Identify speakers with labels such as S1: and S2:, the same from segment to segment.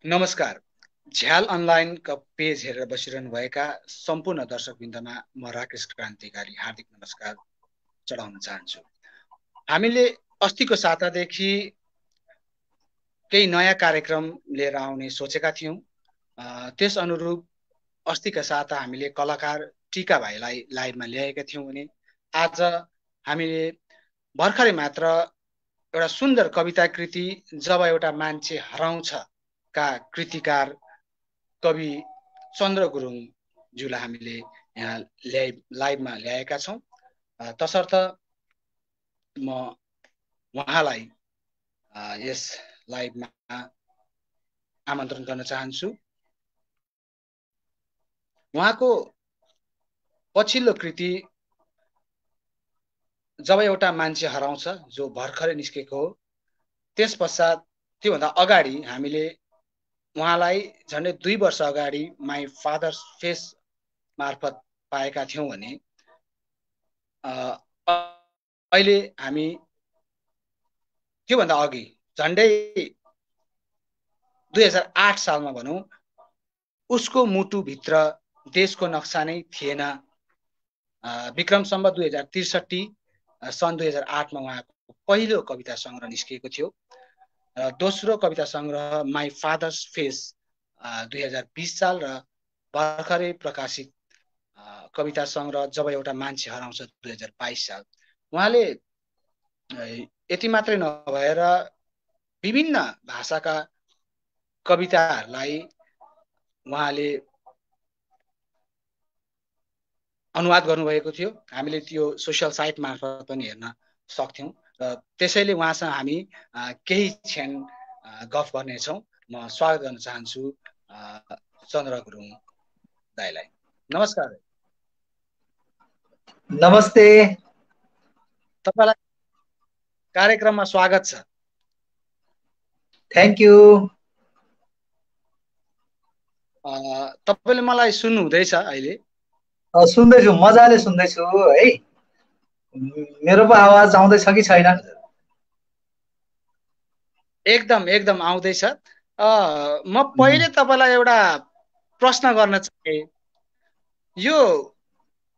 S1: नमस्कार। झ्याल अनलाइनका पेज हेरेर बसिरहनुभएका सम्पूर्ण दर्शकवृन्दमा म राकेश क्रान्तिकारी हार्दिक नमस्कार चढाउन चाहन्छु। हामीले अस्तिको सातादेखि केही नयाँ कार्यक्रम लिएर आउने सोचेका थियौँ। त्यस अनुरूप अस्तिका साता हामीले कलाकार टिका भाइलाई लाइभमा ल्याएका थियौँ भने आज हामीले भर्खरै मात्र एउटा सुन्दर कविता कृति जब एउटा मान्छे हराउँछ का कृतिकार कवि चन्द्र गुरुङज्यूलाई हामीले यहाँ लाइभमा ल्याएका छौँ। तसर्थ म उहाँलाई यस लाइभमा आमन्त्रण गर्न चाहन्छु। उहाँको पछिल्लो कृति जब एउटा मान्छे हराउँछ जो भर्खरै निस्केको हो, त्यस पश्चात त्योभन्दा अगाडि हामीले उहाँलाई झन्डै 2 वर्ष अगाडि माई फादर्स फेस मार्फत पाएका थियौँ भने अहिले हामी त्योभन्दा अघि झन्डै 2008 सालमा भनौँ उसको मुटुभित्र देशको नक्सा नै थिएन। विक्रम सम्वत 2063 सन् 2008 मा उहाँको पहिलो कविता सङ्ग्रह निस्किएको थियो। दोस्रो कविता सङ्ग्रह माई फादर्स फेस 2020 साल र भर्खरै प्रकाशित कविता सङ्ग्रह जब एउटा मान्छे हराउँछ 2022 साल। उहाँले यति मात्रै नभएर विभिन्न भाषाका कविताहरूलाई उहाँले अनुवाद गर्नुभएको थियो। हामीले त्यो सोसियल साइट मार्फत पनि हेर्न सक्थ्यौँ र त्यसैले उहाँसँग हामी केही क्षण गफ गर्नेछौँ। म स्वागत गर्न चाहन्छु चन्द्र गुरुङ दाइलाई। नमस्कार।
S2: नमस्ते।
S1: तपाईलाई कार्यक्रममा स्वागत छ।
S2: Thank you.
S1: तपाईले मलाई सुन्नु हुँदैछ अहिले?
S2: सुन्दैछु, मजाले सुन्दैछु है। मेरो पो आवाज आउँदैछ कि छैन?
S1: एकदम एकदम आउँदैछ। म पहिले तपाईलाई एउटा प्रश्न गर्न चाहे। यो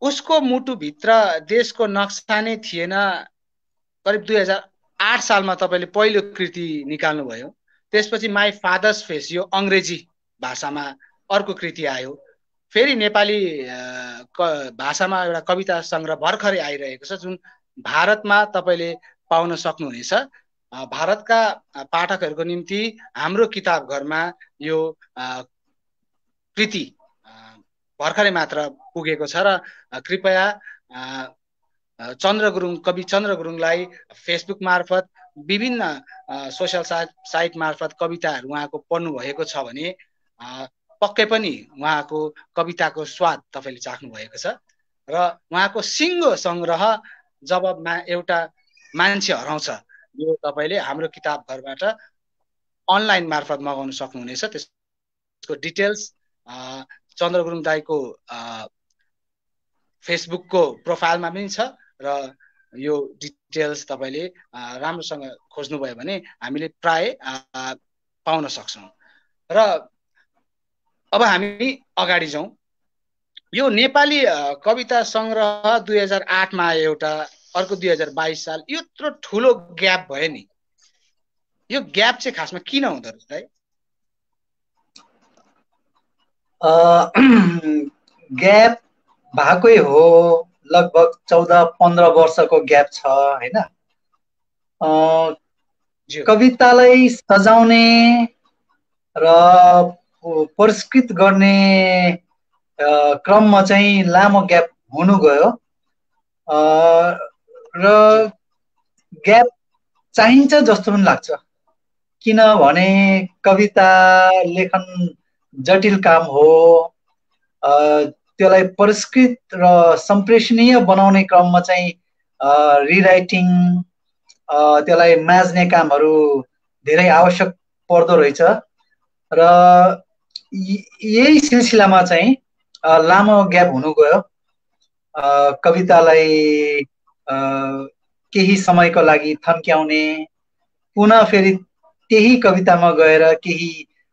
S1: उसको मुटुभित्र देशको नक्सा नै थिएन करिब 2008 सालमा तपाईले पहिलो कृति निकाल्नुभयो। त्यसपछि माई फादर्स फेस यो अङ्ग्रेजी भाषामा अर्को कृति आयो। फेरि नेपाली भाषामा एउटा कविता सङ्ग्रह भर्खरै आइरहेको छ जुन भारतमा तपाईले पाउन सक्नुहुनेछ। भारतका पाठकहरूको निम्ति हाम्रो किताब घरमा यो कृति भर्खरै मात्र पुगेको छ र कृपया कवि चन्द्र गुरुङलाई फेसबुक मार्फत विभिन्न सोसियल साइट मार्फत कविताहरू उहाँको पढ्नु भएको छ भने पक्कै पनि उहाँको कविताको स्वाद तपाईले चाख्नु भएको छ र उहाँको सिङ्गो सङ्ग्रह जब एउटा मान्छे हराउँछ यो तपाईले हाम्रो किताब घरबाट अनलाइन मार्फत मगाउन सक्नुहुनेछ। त्यसको डिटेल्स चन्द्र गुरुङ दाइको फेसबुकको प्रोफाइलमा पनि छ र यो डिटेल्स तपाईले राम्रोसँग खोज्नुभयो भने हामीले प्राय पाउन सक्छौँ। र अब हामी अगाडि जाउँ। यो नेपाली कविता सङ्ग्रह 2008 मा एउटा, अर्को 2022 साल, यत्रो ठुलो ग्याप भयो नि। यो ग्याप चाहिँ खासमा किन हुँदो रहेछ है?
S2: ग्याप भएकै हो, लगभग 14-15 वर्षको ग्याप छ हैन। कवितालाई सजाउने र पुरस्कृत गर्ने क्रममा चाहिँ लामो ग्याप हुनु गयो र ग्याप चाहिन्छ जस्तो पनि लाग्छ। किनभने कविता लेखन जटिल काम हो। त्यसलाई पुरस्कृत र सम्प्रेषणीय बनाउने क्रममा चाहिँ रिराइटिङ, त्यसलाई माझ्ने कामहरू धेरै आवश्यक पर्दो रहेछ र यही सिलसिलामा चाहिँ लामो ग्याप हुनु गयो। कवितालाई केही समयको लागि थन्क्याउने, पुनः फेरि त्यही कवितामा गएर केही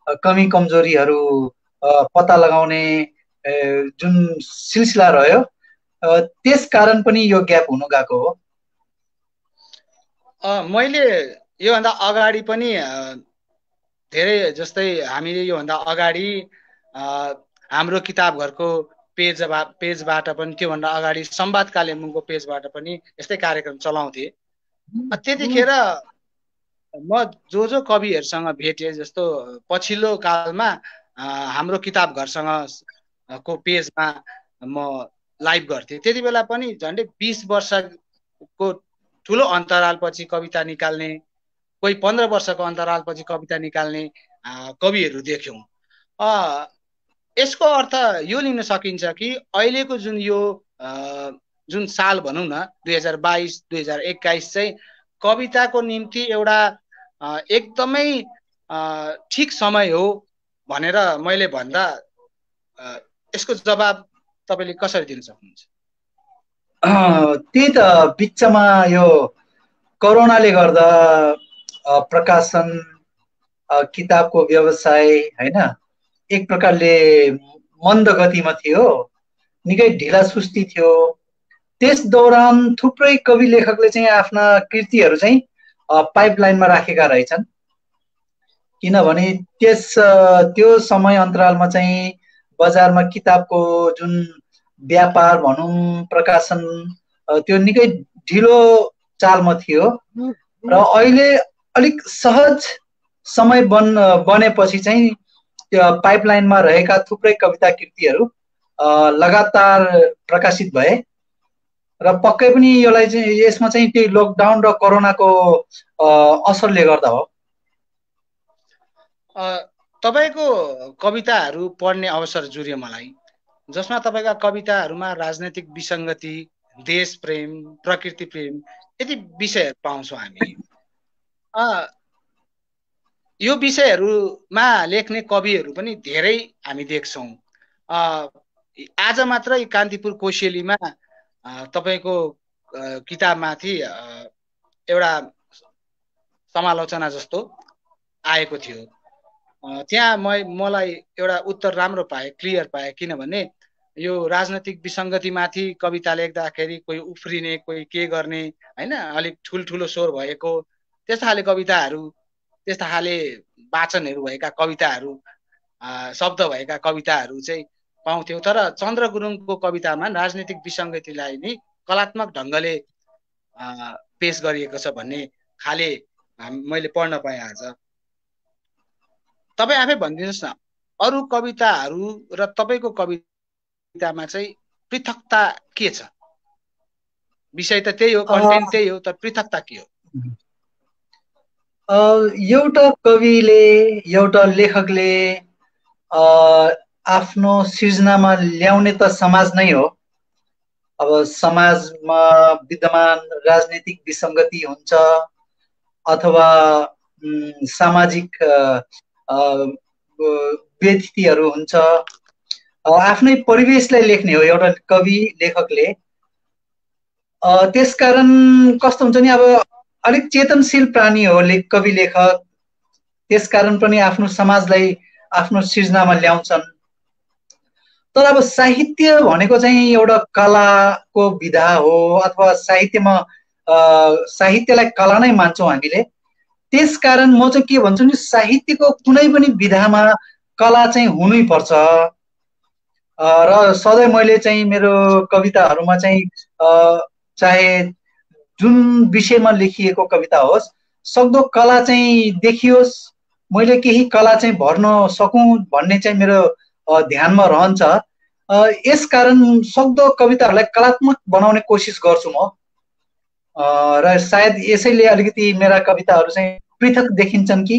S2: कमी कमजोरीहरू पत्ता लगाउने जुन सिलसिला रह्यो, त्यस कारण पनि यो ग्याप हुन गएको हो।
S1: मैले योभन्दा अगाडि पनि धेरै, जस्तै हामीले योभन्दा अगाडि हाम्रो किताब घरको पेजबाट पनि, त्योभन्दा अगाडि संवाद कालेबुङको पेजबाट पनि यस्तै कार्यक्रम चलाउँथे। त्यतिखेर म जो कविहरूसँग भेटेँ, जस्तो पछिल्लो कालमा हाम्रो किताब घरसँग को पेजमा म लाइभ गर्थेँ, त्यति बेला पनि झन्डै 20 वर्षको ठुलो अन्तरालपछि कविता निकाल्ने, कोही 15 वर्षको अन्तरालपछि कविता निकाल्ने कविहरू देख्यौँ। यसको अर्थ यो लिन सकिन्छ कि अहिलेको जुन यो जुन साल भनौँ न 2022-2021 चाहिँ कविताको निम्ति एउटा एकदमै ठिक समय हो भनेर मैले भन्दा यसको जवाब तपाईँले कसरी दिन सक्नुहुन्छ?
S2: त्यही त, बिचमा यो कोरोनाले गर्दा प्रकाशन, किताबको व्यवसाय हैन एक प्रकारले मन्द गतिमा थियो, निकै ढिला सुस्ती थियो। त्यस दौरान थुप्रै कवि लेखकले चाहिँ आफ्ना कृतिहरू चाहिँ पाइपलाइनमा राखेका रहेछन्, किनभने त्यो समय अन्तरालमा चाहिँ बजारमा किताबको जुन व्यापार भनौँ, प्रकाशन, त्यो निकै ढिलो चालमा थियो र अहिले अलिक सहज समय बनेपछि चाहिँ त्यो पाइपलाइनमा रहेका थुप्रै कविता कृतिहरू लगातार प्रकाशित भए र पक्कै पनि यसमा चाहिँ त्यही लकडाउन र कोरोनाको असरले गर्दा हो।
S1: तपाईँको कविताहरू पढ्ने अवसर जुर्यो मलाई, जसमा तपाईँका कविताहरूमा राजनैतिक विसङ्गति, देश प्रेम, प्रकृति प्रेम यति विषयहरू पाउँछौँ हामी। यो विषयहरूमा लेख्ने कविहरू पनि धेरै हामी देख्छौँ। आज मात्रै कान्तिपुर कोसेलीमा तपाईँको किताबमाथि एउटा समालोचना जस्तो आएको थियो। त्यहाँ मलाई एउटा उत्तर राम्रो पाएँ, क्लियर पाएँ, किनभने यो राजनैतिक विसङ्गतिमाथि कविता लेख्दाखेरि कोही उफ्रिने, कोही के गर्ने हैन, अलिक ठुल्ठुलो स्वर भएको त्यस्ता खाले कविताहरू, त्यस्ता खाले वाचनहरू भएका कविताहरू, शब्द भएका कविताहरू चाहिँ पाउँथ्यौँ। तर चन्द्र गुरुङको कवितामा राजनैतिक विसङ्गतिलाई नै कलात्मक ढङ्गले पेश गरिएको छ भन्ने खाले मैले पढ्न पाएँ आज। तपाईँ आफै भनिदिनुहोस् न, अरू कविताहरू र तपाईँको कवितामा चाहिँ पृथकता के छ? विषय त त्यही हो, कन्टेन्ट त्यही हो, तर पृथकता के हो?
S2: एउटा कविले, एउटा लेखकले आफ्नो सिर्जनामा ल्याउने त समाज नै हो। अब समाजमा विद्यमान राजनीतिक विसङ्गति हुन्छ अथवा सामाजिक व्यतिथिहरू हुन्छ, आफ्नै परिवेशलाई लेख्ने हो एउटा कवि लेखकले। त्यसकारण कस्तो हुन्छ नि, अब अलिक चेतनशील प्राणी हो कवि लेखक, त्यसकारण पनि आफ्नो समाजलाई आफ्नो सिर्जनामा ल्याउँछन्। तर अब साहित्य भनेको चाहिँ एउटा कलाको विधा हो, अथवा साहित्यलाई कला नै मान्छौँ हामीले। त्यसकारण म चाहिँ के भन्छु नि, साहित्यको कुनै पनि विधामा कला चाहिँ हुनै पर्छ। र सधैँ मैले चाहिँ मेरो कविताहरूमा चाहिँ चाहे जुन विषयमा लेखिएको कविता होस्, सक्दो कला चाहिँ देखियोस्, मैले केही कला चाहिँ भर्न सकौँ भन्ने चाहिँ मेरो ध्यानमा रहन्छ। यसकारण सक्दो कविताहरूलाई कलात्मक बनाउने कोसिस गर्छु म, र सायद यसैले अलिकति मेरा कविताहरू चाहिँ पृथक देखिन्छन् कि।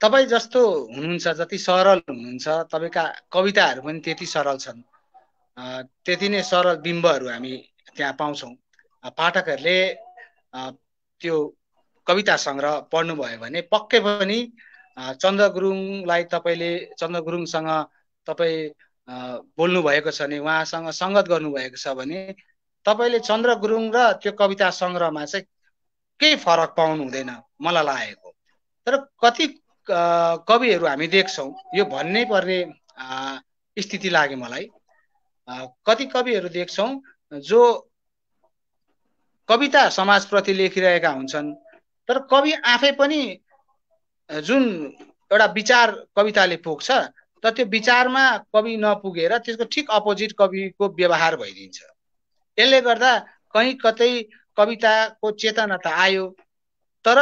S1: तपाईँ जस्तो हुनुहुन्छ, जति सरल हुनुहुन्छ, तपाईँका कविताहरू पनि त्यति सरल छन्। त्यति नै सरल बिम्बहरू हामी त्यहाँ पाउँछौँ। पाठकहरूले त्यो कविता सङ्ग्रह पढ्नुभयो भने पक्कै पनि चन्द्र गुरुङलाई तपाईँले, चन्द्र गुरुङसँग तपाईँ बोल्नु भएको छ भने, उहाँसँग सङ्गत गर्नुभएको छ भने तपाईँले चन्द्र गुरुङ र त्यो कविता सङ्ग्रहमा चाहिँ केही फरक पाउनु हुँदैन मलाई लागेको। तर कति कविहरू हामी देख्छौँ, यो भन्नै पर्ने स्थिति लाग्यो मलाई। कति कविहरू देख्छौँ जो कविता समाजप्रति लेखिरहेका हुन्छन्, तर कवि आफै पनि जुन एउटा विचार कविताले पुग्छ, तर त्यो विचारमा कवि नपुगेर त्यसको ठिक अपोजिट कविको व्यवहार भइदिन्छ। यसले गर्दा कहीँ कतै कविताको चेतना त आयो, तर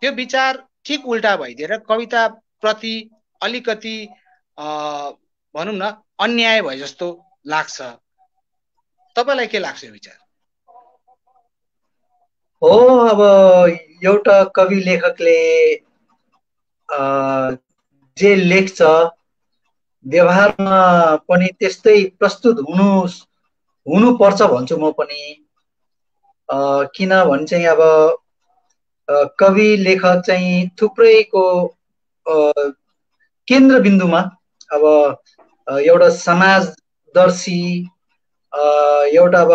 S1: त्यो विचार ठिक उल्टा भइदिएर कविताप्रति अलिकति भनौँ न अन्याय भए जस्तो लाग्छ। तपाईँलाई के लाग्छ यो विचार?
S2: हो, अब एउटा कवि लेखकले जे लेख्छ व्यवहारमा पनि त्यस्तै प्रस्तुत हुनुपर्छ भन्छु म पनि। किनभने चाहिँ अब कवि लेखक चाहिँ थुप्रैको केन्द्रबिन्दुमा अब एउटा समाजदर्शी, एउटा अब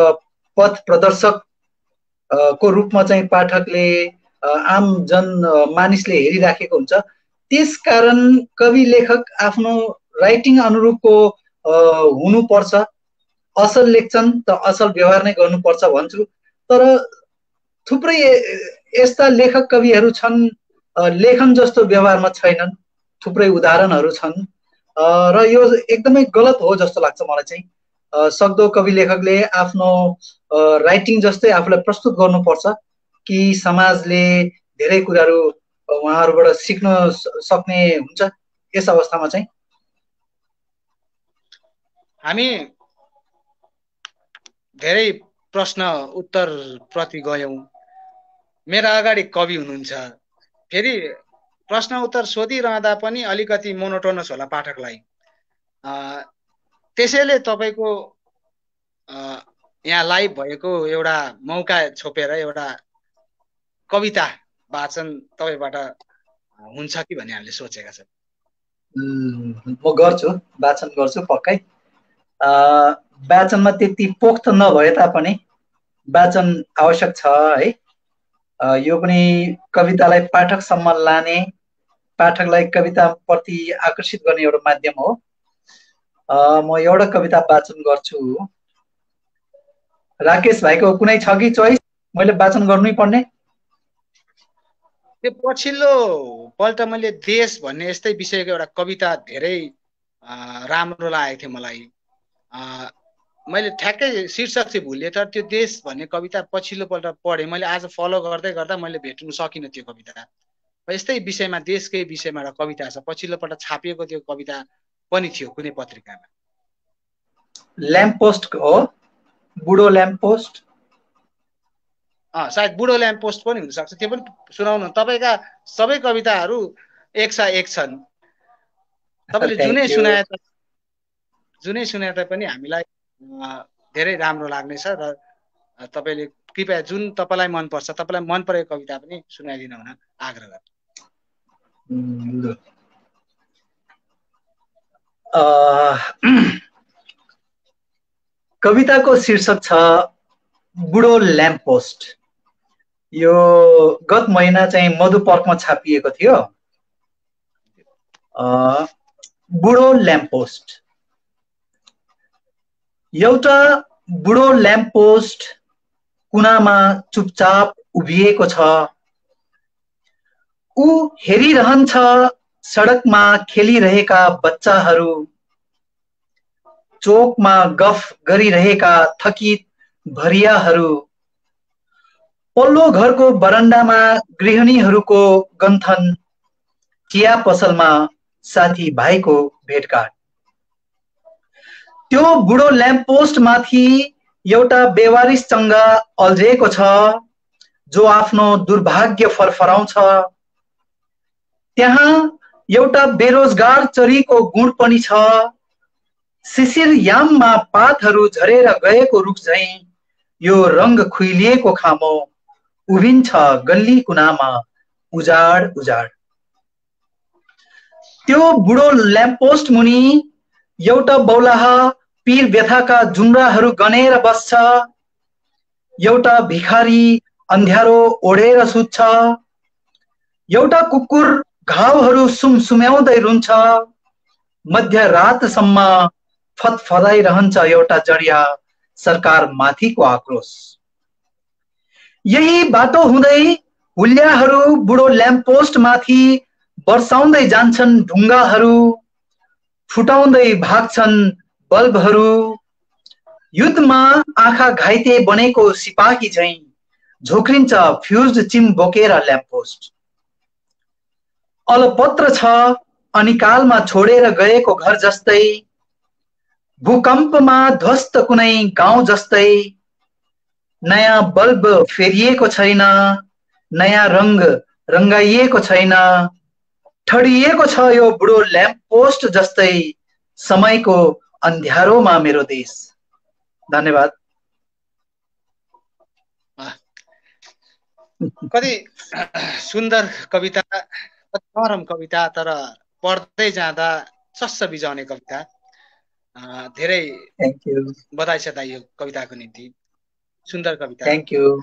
S2: पथ प्रदर्शक को रूपमा चाहिँ पाठकले आम जन मानिसले हेरिराखेको हुन्छ। त्यसकारण कवि लेखक आफ्नो राइटिङ अनुरूपको हुनुपर्छ। असल लेख्छन् त असल व्यवहार नै गर्नुपर्छ भन्छु। तर थुप्रै यस्ता लेखक कविहरू छन् लेखन जस्तो व्यवहारमा छैनन्। थुप्रै उदाहरणहरू छन् र यो एकदमै गलत हो जस्तो लाग्छ मलाई चाहिँ। सक्दो कवि लेखकले आफ्नो राइटिङ जस्तै आफूलाई प्रस्तुत गर्नुपर्छ कि समाजले धेरै कुराहरू उहाँहरूबाट सिक्न सक्ने हुन्छ। यस अवस्थामा चाहिँ
S1: हामी धेरै प्रश्न उत्तर प्रति गयौँ। मेरा अगाडि कवि हुनुहुन्छ, फेरि प्रश्न उत्तर सोधिरहँदा पनि अलिकति मोनोटोनस होला पाठकलाई। त्यसैले तपाईँको यहाँ लाइभ भएको एउटा मौका छोपेर एउटा कविता वाचन तपाईँबाट हुन्छ कि भन्ने हामीले सोचेका छौँ।
S2: म गर्छु, वाचन गर्छु पक्कै। वाचनमा त्यति पोख्त नभए तापनि वाचन आवश्यक छ है। यो पनि कवितालाई पाठकसम्म लाने, पाठकलाई कविताप्रति आकर्षित गर्ने एउटा माध्यम हो। म एउटा कविता वाचन गर्छु। राकेश भाइको कुनै छ कि चोइस? मैले वाचन गर्नै पर्ने?
S1: त्यो पछिल्लो पल्ट मैले देश भन्ने यस्तै विषयको एउटा कविता धेरै राम्रो लागेको थियो मलाई। मैले ठ्याक्कै शीर्षक चाहिँ भुलेँ, तर त्यो देश भन्ने कविता पछिल्लो पल्ट पढेँ मैले। आज फलो गर्दै गर्दा मैले भेट्नु सकिनँ त्यो कविता। यस्तै विषयमा, देशकै विषयमा एउटा कविता छ, पछिल्लो पल्ट छापिएको त्यो कविता पनि थियो कुनै पत्रिकामा।
S2: ल्याम्पपोस्ट हो, बुढो ल्याम्पपोस्ट।
S1: सायद बुढो ल्याम्पपोस्ट पनि हुनसक्छ। त्यो पनि सुनाउनु। तपाईँका सबै कविताहरू एकसा एक छन्। तपाईँले जुनै सुनाए तापनि हामीलाई धेरै राम्रो लाग्नेछ र तपाईँले कृपया जुन तपाईँलाई मनपर्छ, तपाईँलाई मन परेको कविता पनि सुनाइदिनु हुन आग्रह गर्छु।
S2: कविताको शीर्षक छ बुढो ल्याम्पपोस्ट। यो गत महिना चाहिँ मधुपर्कमा छापिएको थियो। बुढो ल्याम्पपोस्ट। एउटा बुढो ल्याम्पपोस्ट कुनामा चुपचाप उभिएको छ। ऊ हेरिरहन्छ सडकमा खेलिरहेका बच्चाहरू, चोकमा गफ गरिरहेका थकित भरियाहरू, पल्लो घरको बरन्डामा गृहिणीहरूको गन्थन, चिया पसलमा साथी भाइको भेटघाट। त्यो बुढो ल्याम्पपोस्ट माथि एउटा बेवारिस चङ्गा अल्झिएको छ जो आफ्नो दुर्भाग्य फरफराउँछ। त्यहाँ एउटा बेरोजगार चरीको गुण पनि छ। शिशिर याममा पातहरू झरेर गएको रुख झैं यो रंग खुइलिएको खामो उभिन्छ गल्ली कुनामा उजाड उजाड। त्यो बुढो ल्याम्पपोस्ट मुनि एउटा बौलाहा पीर व्यथाका जुम्राहरू गनेर बस्छ। एउटा भिखारी अन्ध्यारो ओढेर सुत्छ, एउटा कुकुर घाउहरू सुमसुम्याउँदै रुन्छ, मध्यरातसम्म फतफदाइरहन्छ एउटा जडिया सरकार माथिको आक्रोश। यही बाटो हुँदै हुल्याहरू बुढो ल्याम्पपोस्ट माथि बर्साउँदै जान्छन् ढुङ्गाहरू, फुटाउँदै भाग्छन् बल्बहरू, युद्धमा आँखा घाइते बनेको सिपाही झैं झोक्रिन्छ फ्युज चिम बोकेर ल्याम्पपोस्ट। अलपत्र छ अनिकालमा छोडेर गएको घर जस्तै, भूकम्पमा ध्वस्त कुनै गाउँ जस्तै, नयाँ बल्ब फेरिएको छैन, नयाँ रंग रंगाइएको छैन, ठडिएको छ यो बुढो ल्याम्प पोस्ट जस्तै समयको अन्ध्यारोमा मेरो देश। धन्यवाद।
S1: कति सुन्दर कविता, नरम कविता, तर पढ्दै जाँदा सस्स बिजाउने कविता। धेरै बधाई छ दाइ यो कविताको निम्ति, सुन्दर कविता।
S2: Thank you.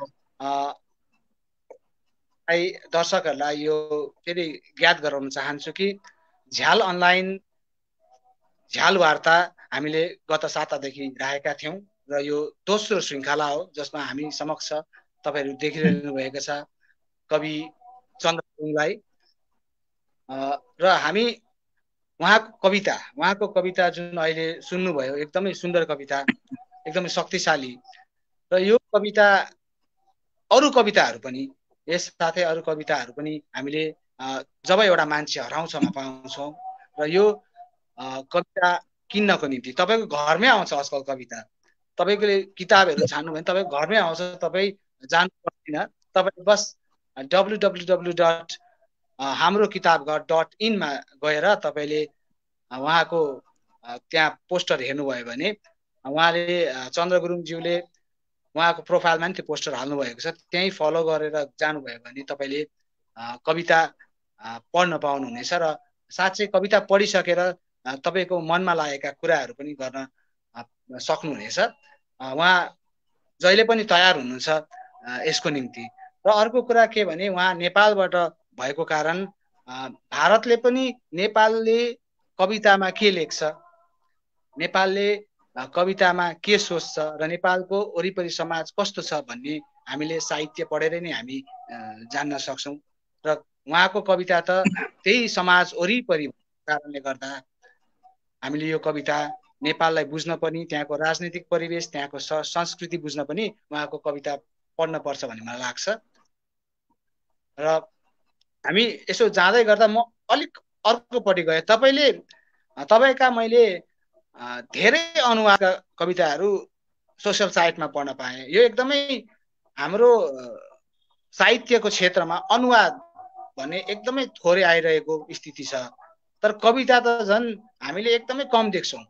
S1: दर्शकहरूलाई यो फेरि ज्ञात गराउन चाहन्छु कि झ्याल अनलाइन झ्याल वार्ता हामीले गत सातादेखि राखेका थियौं र यो दोस्रो श्रृङ्खला हो जसमा हामी समक्ष तपाईहरु देखिरहनु भएको छ कवि चन्द्र गुरुङलाई। र हामी उहाँको कविता जुन अहिले सुन्नुभयो एकदमै सुन्दर कविता, एकदमै शक्तिशाली। र यो कविता अरु कविताहरू पनि, यस साथै अरु कविताहरू पनि हामीले जब एउटा मान्छे हराउँछमा पाउँछौं र यो कविता किन्नको निम्ति तपाईको घरमै आउँछ आजकल कविता। तपाईले किताबहरू छान्नु भने तपाईको घरमै आउँछ, तपाई जानु पर्दैन। तपाई बस www.hamrokitabghar.in मा गएर तपाईले उहाँको त्यहाँ पोस्टर हेर्नुभयो भने उहाँले चन्द्र गुरुङज्यूले उहाँको प्रोफाइलमा नि त्यो पोस्टर हाल्नु भएको छ, त्यही फलो गरेर जानुभयो भने तपाईले कविता पढ्न पाउनुहुनेछ र साथै कविता पढिसकेर तपाईको मनमा लागेका कुराहरू पनि गर्न सक्नुहुनेछ। उहाँ जहिले पनि तयार हुनुहुन्छ यसको निम्ति। र अर्को कुरा के भने उहाँ नेपालबाट भएको कारण भारतले पनि नेपालले कवितामा के लेख्छ, नेपालले कवितामा के सोच्छ र नेपालको वरिपरि समाज कस्तो छ भन्ने हामीले साहित्य पढेर नै हामी जान्न सक्छौं। र उहाँको कविता त त्यही समाज वरिपरि कारणले गर्दा हामीले यो कविता नेपाललाई बुझ्न पनि, त्यहाँको राजनीतिक परिवेश, त्यहाँको संस्कृति बुझ्न पनि उहाँको कविता पढ्न पर्छ भन्ने मलाई लाग्छ। र हामी यसो जाँदै गर्दा म अलिक अर्कोपट्टि गए। तपाईका मैले धेरै अनुवादका कविताहरू सोशल साइटमा पढ्न पाएँ। यो एकदमै हाम्रो साहित्यको क्षेत्रमा अनुवाद भन्ने एकदमै थोरै आइरहेको स्थिति छ, तर कविता त झन् हामीले एकदमै कम देख्छौं।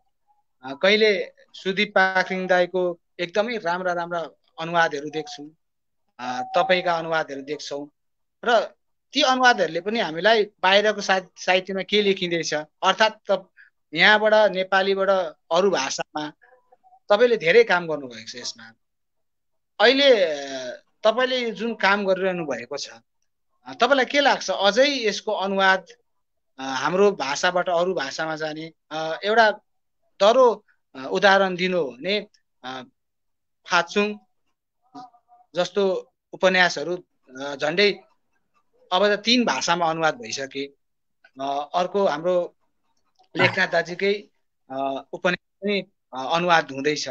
S1: कहिले सुदीप पाखरिङ दाइको एकदमै राम्रा अनुवादहरू देख्छौं, तपाईका अनुवादहरू देख्छौं र ती अनुवादहरूले पनि हामीलाई बाहिरको साहित्यमा के लेखिँदैछ, अर्थात् यहाँबाट नेपालीबाट अरू भाषामा तपाईले धेरै काम गर्नुभएको छ। यसमा अहिले तपाईले जुन काम गरिरहनु भएको छ, तपाईलाई के लाग्छ अझै यसको अनुवाद हाम्रो भाषाबाट अरू भाषामा जाने? एउटा दरो उदाहरण दिनु हो भने फात्सुङ जस्तो उपन्यासहरू झन्डै अब त 3 भाषामा अनुवाद भइसके। अर्को हाम्रो लेखनाथ दाजुकै उपन्यास पनि अनुवाद हुँदैछ।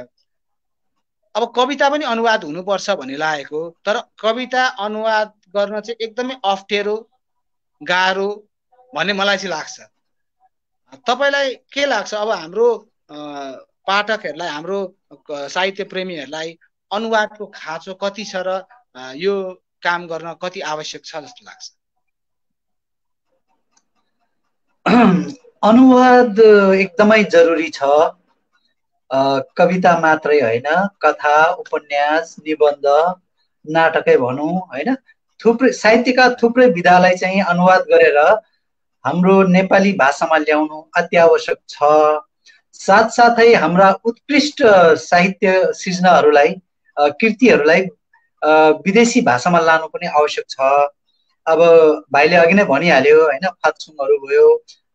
S1: अब कविता पनि अनुवाद हुनुपर्छ भन्ने लागेको, तर कविता अनुवाद गर्न चाहिँ एकदमै अप्ठ्यारो, गाह्रो भन्ने मलाई चाहिँ लाग्छ। तपाईलाई के लाग्छ? अब हाम्रो पाठकहरूलाई, हाम्रो साहित्य प्रेमीहरूलाई अनुवादको खाँचो कति छ र यो काम गर्न कति आवश्यक छ जस्तो लाग्छ?
S2: अनुवाद एकदमै जरुरी छ। कविता मात्रै होइन, कथा, उपन्यास, निबन्ध, नाटकै भनौं होइन, थुप्रै साहित्यका थुप्रै विधालाई चाहिँ अनुवाद गरेर हाम्रो नेपाली भाषामा ल्याउनु अत्यावश्यक छ। साथसाथै हाम्रा उत्कृष्ट साहित्य सृजनाहरूलाई, कृतिहरूलाई विदेशी भाषामा लानु पनि आवश्यक छ। अब भाइले अघि नै भनिहाल्यो होइन, फात्सुङहरू भयो,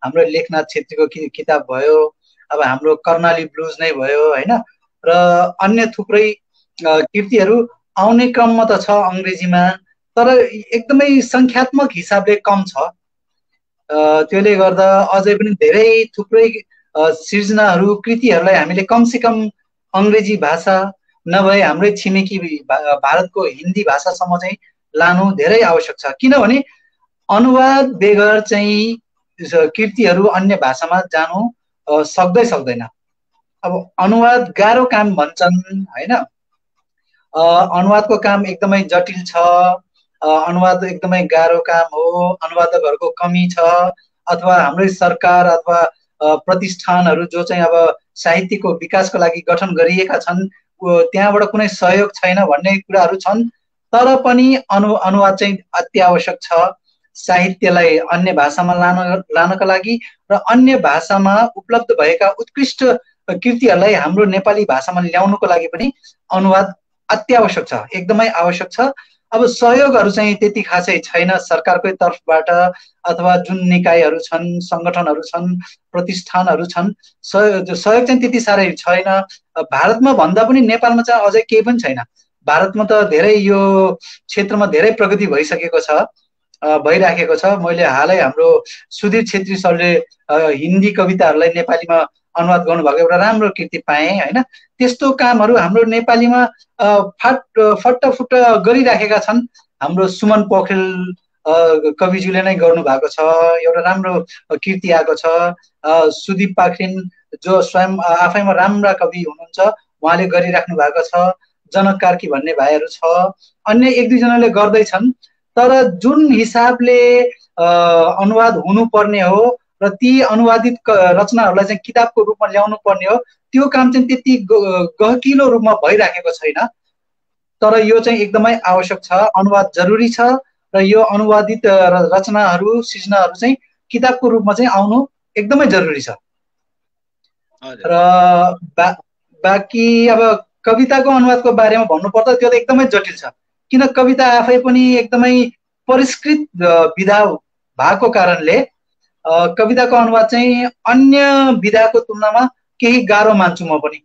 S2: हाम्रो लेखनाथ छेत्रीको किताब भयो, अब हाम्रो कर्णाली ब्लुज नै भयो होइन, र अन्य थुप्रै कृतिहरू आउने क्रममा त छ अङ्ग्रेजीमा, तर एकदमै सङ्ख्यात्मक हिसाबले कम छ। त्यसले गर्दा अझै पनि धेरै थुप्रै सिर्जनाहरू कृतिहरूलाई हामीले कमसेकम अङ्ग्रेजी भाषा नभए हाम्रै छिमेकी भारतको हिन्दी भाषासम्म चाहिँ लानु धेरै आवश्यक छ। किनभने अनुवाद बेगर चाहिँ कृतिहरू अन्य भाषामा जानु सक्दैन। अब अनुवाद गाह्रो काम भन्छन् होइन, अनुवादको काम एकदमै जटिल छ, अनुवाद एकदमै गाह्रो काम हो, अनुवादकहरूको कमी छ, अथवा हाम्रै सरकार अथवा प्रतिष्ठानहरू जो चाहिँ अब साहित्यको विकासको लागि गठन गरिएका छन् त्यहाँबाट कुनै सहयोग छैन भन्ने कुराहरू छन्। तर पनि अनुवाद चाहिँ अत्यावश्यक छ साहित्यलाई अन्य भाषामा लानका लागि, र अन्य भाषामा उपलब्ध भएका उत्कृष्ट कृतिहरूलाई हाम्रो नेपाली भाषामा ल्याउनुको लागि पनि अनुवाद अत्यावश्यक छ, एकदमै आवश्यक छ। अब सहयोगहरू चाहिँ त्यति खासै छैन सरकारकै तर्फबाट, अथवा जुन निकायहरू छन्, सङ्गठनहरू छन्, प्रतिष्ठानहरू छन्, सहयोग चाहिँ त्यति साह्रै छैन। भारतमा भन्दा पनि नेपालमा चाहिँ अझै केही पनि छैन। भारतमा त धेरै यो क्षेत्रमा धेरै प्रगति भइसकेको छ, भइराखेको छ। मैले हालै हाम्रो सुधीर छेत्री सरले हिन्दी कविताहरूलाई नेपालीमा अनुवाद गर्नुभएको एउटा राम्रो कृति पाएँ होइन। त्यस्तो कामहरू हाम्रो नेपालीमा फट्टफुट्ट गरिराखेका छन्। हाम्रो सुमन पोखरेल कविज्यूले नै गर्नुभएको छ, एउटा राम्रो कृति आएको छ। सुदीप पाखरिन जो स्वयं आफैमा राम्रा कवि हुनुहुन्छ उहाँले गरिराख्नु भएको छ। जनक कार्की भन्ने भाइहरू छ, अन्य एक दुईजनाले गर्दैछन्। तर जुन हिसाबले अनुवाद हुनुपर्ने हो र ती अनुवादित रचनाहरूलाई चाहिँ किताबको रूपमा ल्याउनु पर्ने हो, त्यो काम चाहिँ त्यति गहकिलो रूपमा भइराखेको छैन। तर यो चाहिँ एकदमै आवश्यक छ, अनुवाद जरुरी छ, र यो अनुवादित रचनाहरू सिर्जनाहरू चाहिँ किताबको रूपमा चाहिँ आउनु एकदमै जरुरी छ। र बाँकी अब कविताको अनुवादको बारेमा भन्नुपर्दा त्यो त एकदमै जटिल छ, किन कविता आफै पनि एकदमै परिष्कृत विधा भएको कारणले कविताको अनुवाद चाहिँ अन्य विधाको तुलनामा केही गाह्रो मान्छु म पनि।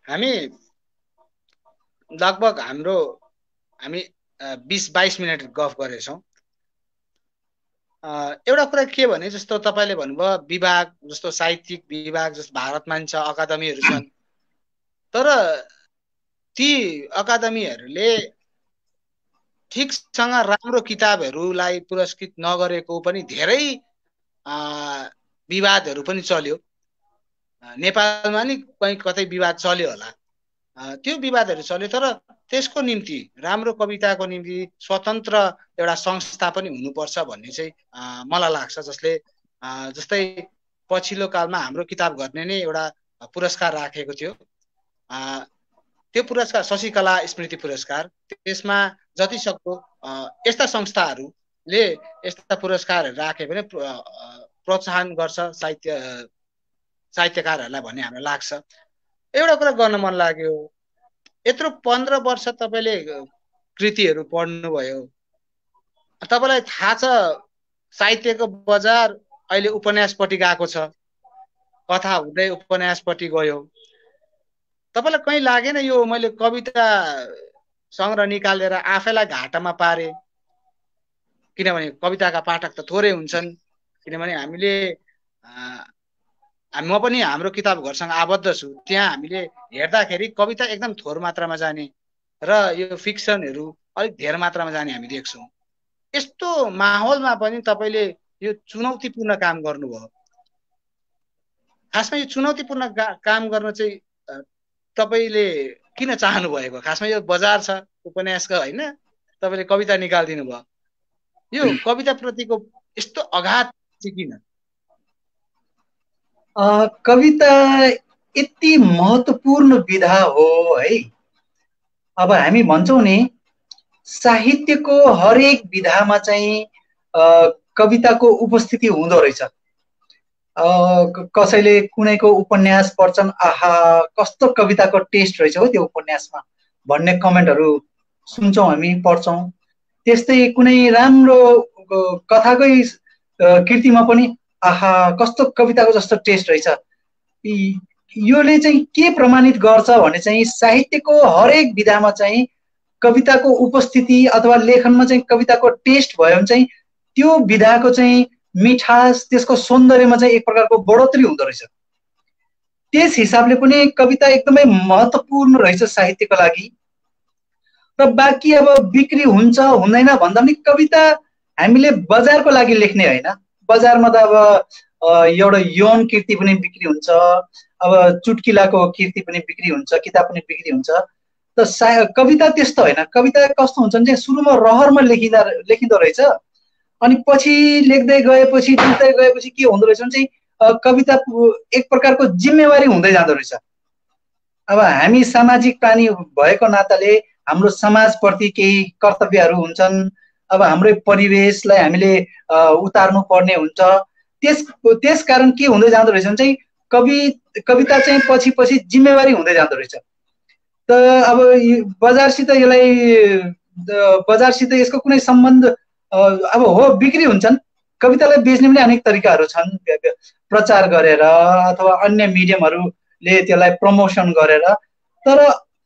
S1: हामी लगभग हामी 20-22 मिनट गफ गरेछौँ। एउटा कुरा के भने जस्तो तपाईले भन्नुभयो विभाग जस्तो साहित्यिक विभाग जस्तो भारतमा छ, अकादमीहरू छन्, तर ती अकादमीहरूले ठिकसँग राम्रो किताबहरूलाई पुरस्कृत नगरेको पनि धेरै विवादहरू पनि चल्यो। नेपालमा नि कहीँ कतै विवाद चल्यो होला, त्यो विवादहरू चल्यो। तर त्यसको निम्ति राम्रो कविताको निम्ति स्वतन्त्र एउटा संस्था पनि हुनुपर्छ भन्ने चाहिँ मलाई लाग्छ। जस्तै पछिल्लो कालमा हाम्रो किताब गर्ने नै एउटा पुरस्कार राखेको थियो, त्यो पुरस्कार शशिकला स्मृति पुरस्कार। त्यसमा जतिसक्दो यस्ता संस्थाहरूले यस्ता पुरस्कारहरू राखे भने प्रोत्साहन गर्छ साहित्यकारहरूलाई भन्ने हामीलाई लाग्छ। एउटा कुरा गर्न मन लाग्यो, यत्रो 15 वर्ष तपाईले कृतिहरू पढ्नुभयो, तपाईलाई थाहा छ साहित्यको बजार अहिले उपन्यासपट्टि गएको छ, कथा हुँदै उपन्यासपट्टि गयो। तपाईलाई कहीँ लागेन यो मैले कविता संग्रह निकालेर आफैलाई घाटामा पारे? किनभने कविताका पाठक त थोरै हुन्छन्, किनभने म पनि हाम्रो किताब घरसँग आबद्ध छु, त्यहाँ हामीले हेर्दाखेरि कविता एकदम थोर मात्रामा जाने र यो फिक्सनहरू अलिक धेर मात्रामा जाने हामी देख्छौँ। यस्तो माहौलमा पनि तपाईले यो चुनौतीपूर्ण काम गर्नुभयो। खासमा यो चुनौतीपूर्ण काम गर्न चाहिँ तपाईले किन चाहनु भएको? खासमा यो बजार छ उपन्यासको होइन, तपाईले कविता निकालिदिनु भयो, यो कविता प्रतिको यस्तो अगाध चाहिँ किन?
S2: कविता यति महत्त्वपूर्ण विधा हो है। अब हामी भन्छौँ नि साहित्यको हरेक विधामा चाहिँ कविताको उपस्थिति हुँदो रहेछ। कसैले कुनैको उपन्यास पढ्छन्, आहा कस्तो कविताको टेस्ट रहेछ हो त्यो उपन्यासमा भन्ने कमेन्टहरू सुन्छौँ हामी, पढ्छौँ। त्यस्तै कुनै राम्रो कथाकै कृतिमा पनि आहा कस्तो कविताको जस्तो टेस्ट रहेछ। योले चाहिँ के प्रमाणित गर्छ भने चाहिँ साहित्यको हरेक विधामा चाहिँ कविताको उपस्थिति अथवा लेखनमा चाहिँ कविताको टेस्ट भयो भने चाहिँ त्यो विधाको चाहिँ मिठास, त्यसको सौन्दर्यमा चाहिँ एक प्रकारको बढोत्तरी हुँदो रहेछ। त्यस हिसाबले पनि कविता एकदमै महत्त्वपूर्ण रहेछ साहित्यको लागि। र बाँकी अब बिक्री हुन्छ हुँदैन भन्दा पनि कविता हामीले बजारको लागि लेख्ने होइन। बजारमा त अब एउटा यौन कृति पनि बिक्री हुन्छ, अब चुटकिलाको कृति पनि बिक्री हुन्छ, किताब पनि बिक्री हुन्छ। त कविता त्यस्तो होइन। कविता कस्तो हुन्छ भने चाहिँ सुरुमा रहरमा लेखिँदो रहेछ, अनि पछि लेख्दै गएपछि के हुँदो रहेछ भने चाहिँ कविता एक प्रकारको जिम्मेवारी हुँदै जाँदो रहेछ। अब हामी सामाजिक प्राणी भएको नाताले हाम्रो समाजप्रति केही कर्तव्यहरू हुन्छन्। अब हाम्रो परिवेशलाई हामीले उतार्नु पर्ने हुन्छ। त्यस कारण के हुँदै जाँदो रहेछ भने चाहिँ कविता चाहिँ पछि जिम्मेवारी हुँदै जाँदो रहेछ। त अब बजारसित यसको कुनै सम्बन्ध अब हो, बिक्री हुन्छन्। कवितालाई बेच्ने पनि अनेक तरिकाहरू छन्, प्रचार गरेर अथवा अन्य मिडियमहरूले त्यसलाई प्रमोसन गरेर। तर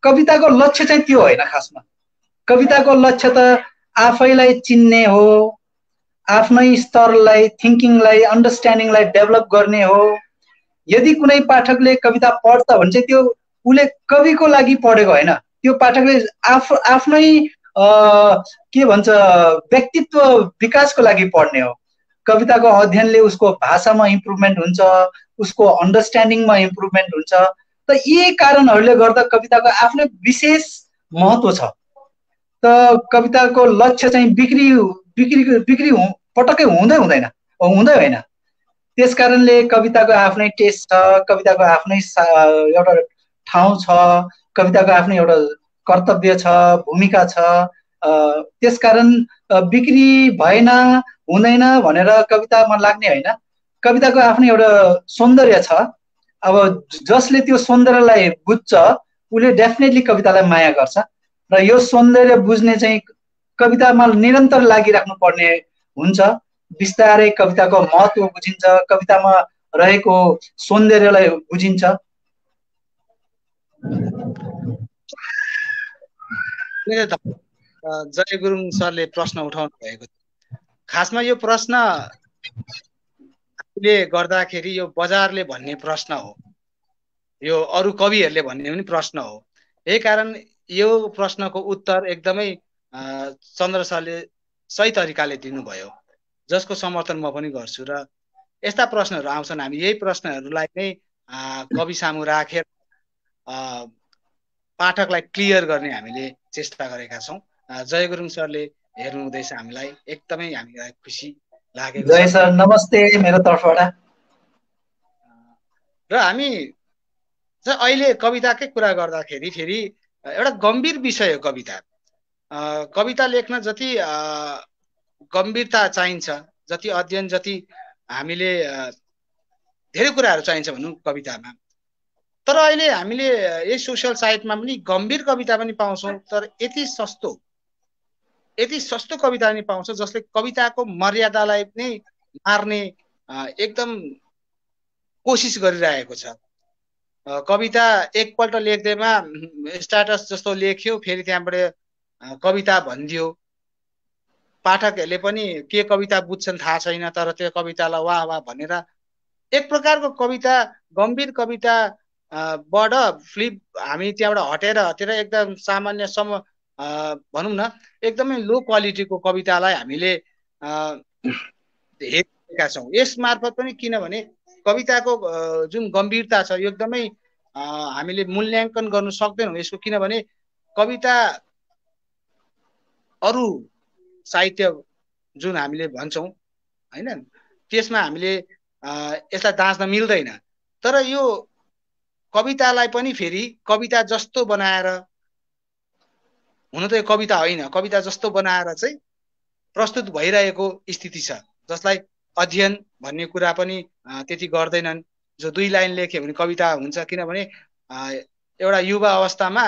S2: कविताको लक्ष्य चाहिँ त्यो होइन। खासमा कविताको लक्ष्य त आफैलाई चिन्ने हो, आफ्नै स्तरलाई, थिङ्किङलाई, अन्डरस्ट्यान्डिङलाई डेभलप गर्ने हो। यदि कुनै पाठकले कविता पढ्छ भने चाहिँ त्यो उसले कविको लागि पढेको होइन, त्यो पाठकले आफ्नै के भन्छ व्यक्तित्व विकासको लागि पढ्ने हो। कविताको अध्ययनले उसको भाषामा इम्प्रुभमेन्ट हुन्छ, उसको अन्डरस्ट्यान्डिङमा इम्प्रुभमेन्ट हुन्छ। त यी कारणहरूले गर्दा कविताको आफ्नै विशेष महत्त्व छ। त कविताको लक्ष्य चाहिँ बिक्री पटक्कै हुँदै होइन। त्यस कारणले कविताको आफ्नै टेस्ट छ, कविताको आफ्नै एउटा ठाउँ छ, कविताको आफ्नै एउटा कर्तव्य छ, भूमिका छ। त्यसकारण बिक्री भएन हुँदैन भनेर कवितामा लाग्ने होइन। कविताको आफ्नै एउटा सौन्दर्य छ। अब जसले त्यो सौन्दर्यलाई बुझ्छ उसले डेफिनेटली कवितालाई माया गर्छ। र यो सौन्दर्य बुझ्ने चाहिँ कवितामा निरन्तर लागिराख्नु पर्ने हुन्छ। बिस्तारै कविताको महत्त्व बुझिन्छ, कवितामा रहेको सौन्दर्यलाई बुझिन्छ।
S1: जय गुरुङ सरले प्रश्न उठाउनु भएको थियो। खासमा यो प्रश्न आफूले गर्दाखेरि यो बजारले भन्ने प्रश्न हो, यो अरू कविहरूले भन्ने पनि प्रश्न हो। यही कारण यो प्रश्नको उत्तर एकदमै चन्द्र सरले सही तरिकाले दिनुभयो, जसको समर्थन म पनि गर्छु। र यस्ता प्रश्नहरू आउँछन्, हामी यही प्रश्नहरूलाई नै कवि सामु राखेर पाठकलाई क्लियर गर्ने हामीले चेष्टा गरेका छौँ। जय गुरुङ सरले हेर्नु हुँदैछ हामीलाई, एकदमै हामीलाई खुसी लागेको छ।
S2: जय सर, नमस्ते मेरो तर्फबाट।
S1: र हामी अहिले कविताकै कुरा गर्दाखेरि फेरि एउटा गम्भीर विषय हो कविता। कविता लेख्न जति गम्भीरता चाहिन्छ, जति अध्ययन, जति हामीले धेरै कुराहरू चाहिन्छ भनौँ कवितामा। तर अहिले हामीले यही सोसियल साइटमा पनि गम्भीर कविता पनि पाउँछौँ, तर यति सस्तो कविता पनि पाउँछ जसले कविताको मर्यादालाई नै मार्ने एकदम कोसिस गरिरहेको छ। कविता एकपल्ट लेख्दैमा स्ट्याटस जस्तो लेख्यो, फेरि त्यहाँबाट कविता भनिदियो। पाठकहरूले पनि के कविता बुझ्छन् थाहा छैन, तर त्यो कवितालाई वाह वाह भनेर एक प्रकारको कविता, गम्भीर कविता बाट फ्लिप हामी त्यहाँबाट हटेर एकदम सामान्यसम्म भनौँ न एकदमै लो क्वालिटीको कवितालाई हामीले हेरेका छौँ। यस मार्फत पनि किनभने कविताको जुन गम्भीरता छ यो एकदमै हामीले मूल्याङ्कन गर्न सक्दैनौँ यसको, किनभने कविता अरू साहित्य जुन हामीले भन्छौँ हैन, त्यसमा हामीले यसलाई दाँच्न मिल्दैन। तर यो कवितालाई पनि फेरि कविता जस्तो बनाएर, हुन त यो कविता होइन, कविता जस्तो बनाएर चाहिँ प्रस्तुत भइरहेको स्थिति छ, जसलाई अध्ययन भन्ने कुरा पनि त्यति गर्दैनन्। जो 2 लाइन लेख्यो भने कविता हुन्छ, किनभने एउटा युवा अवस्थामा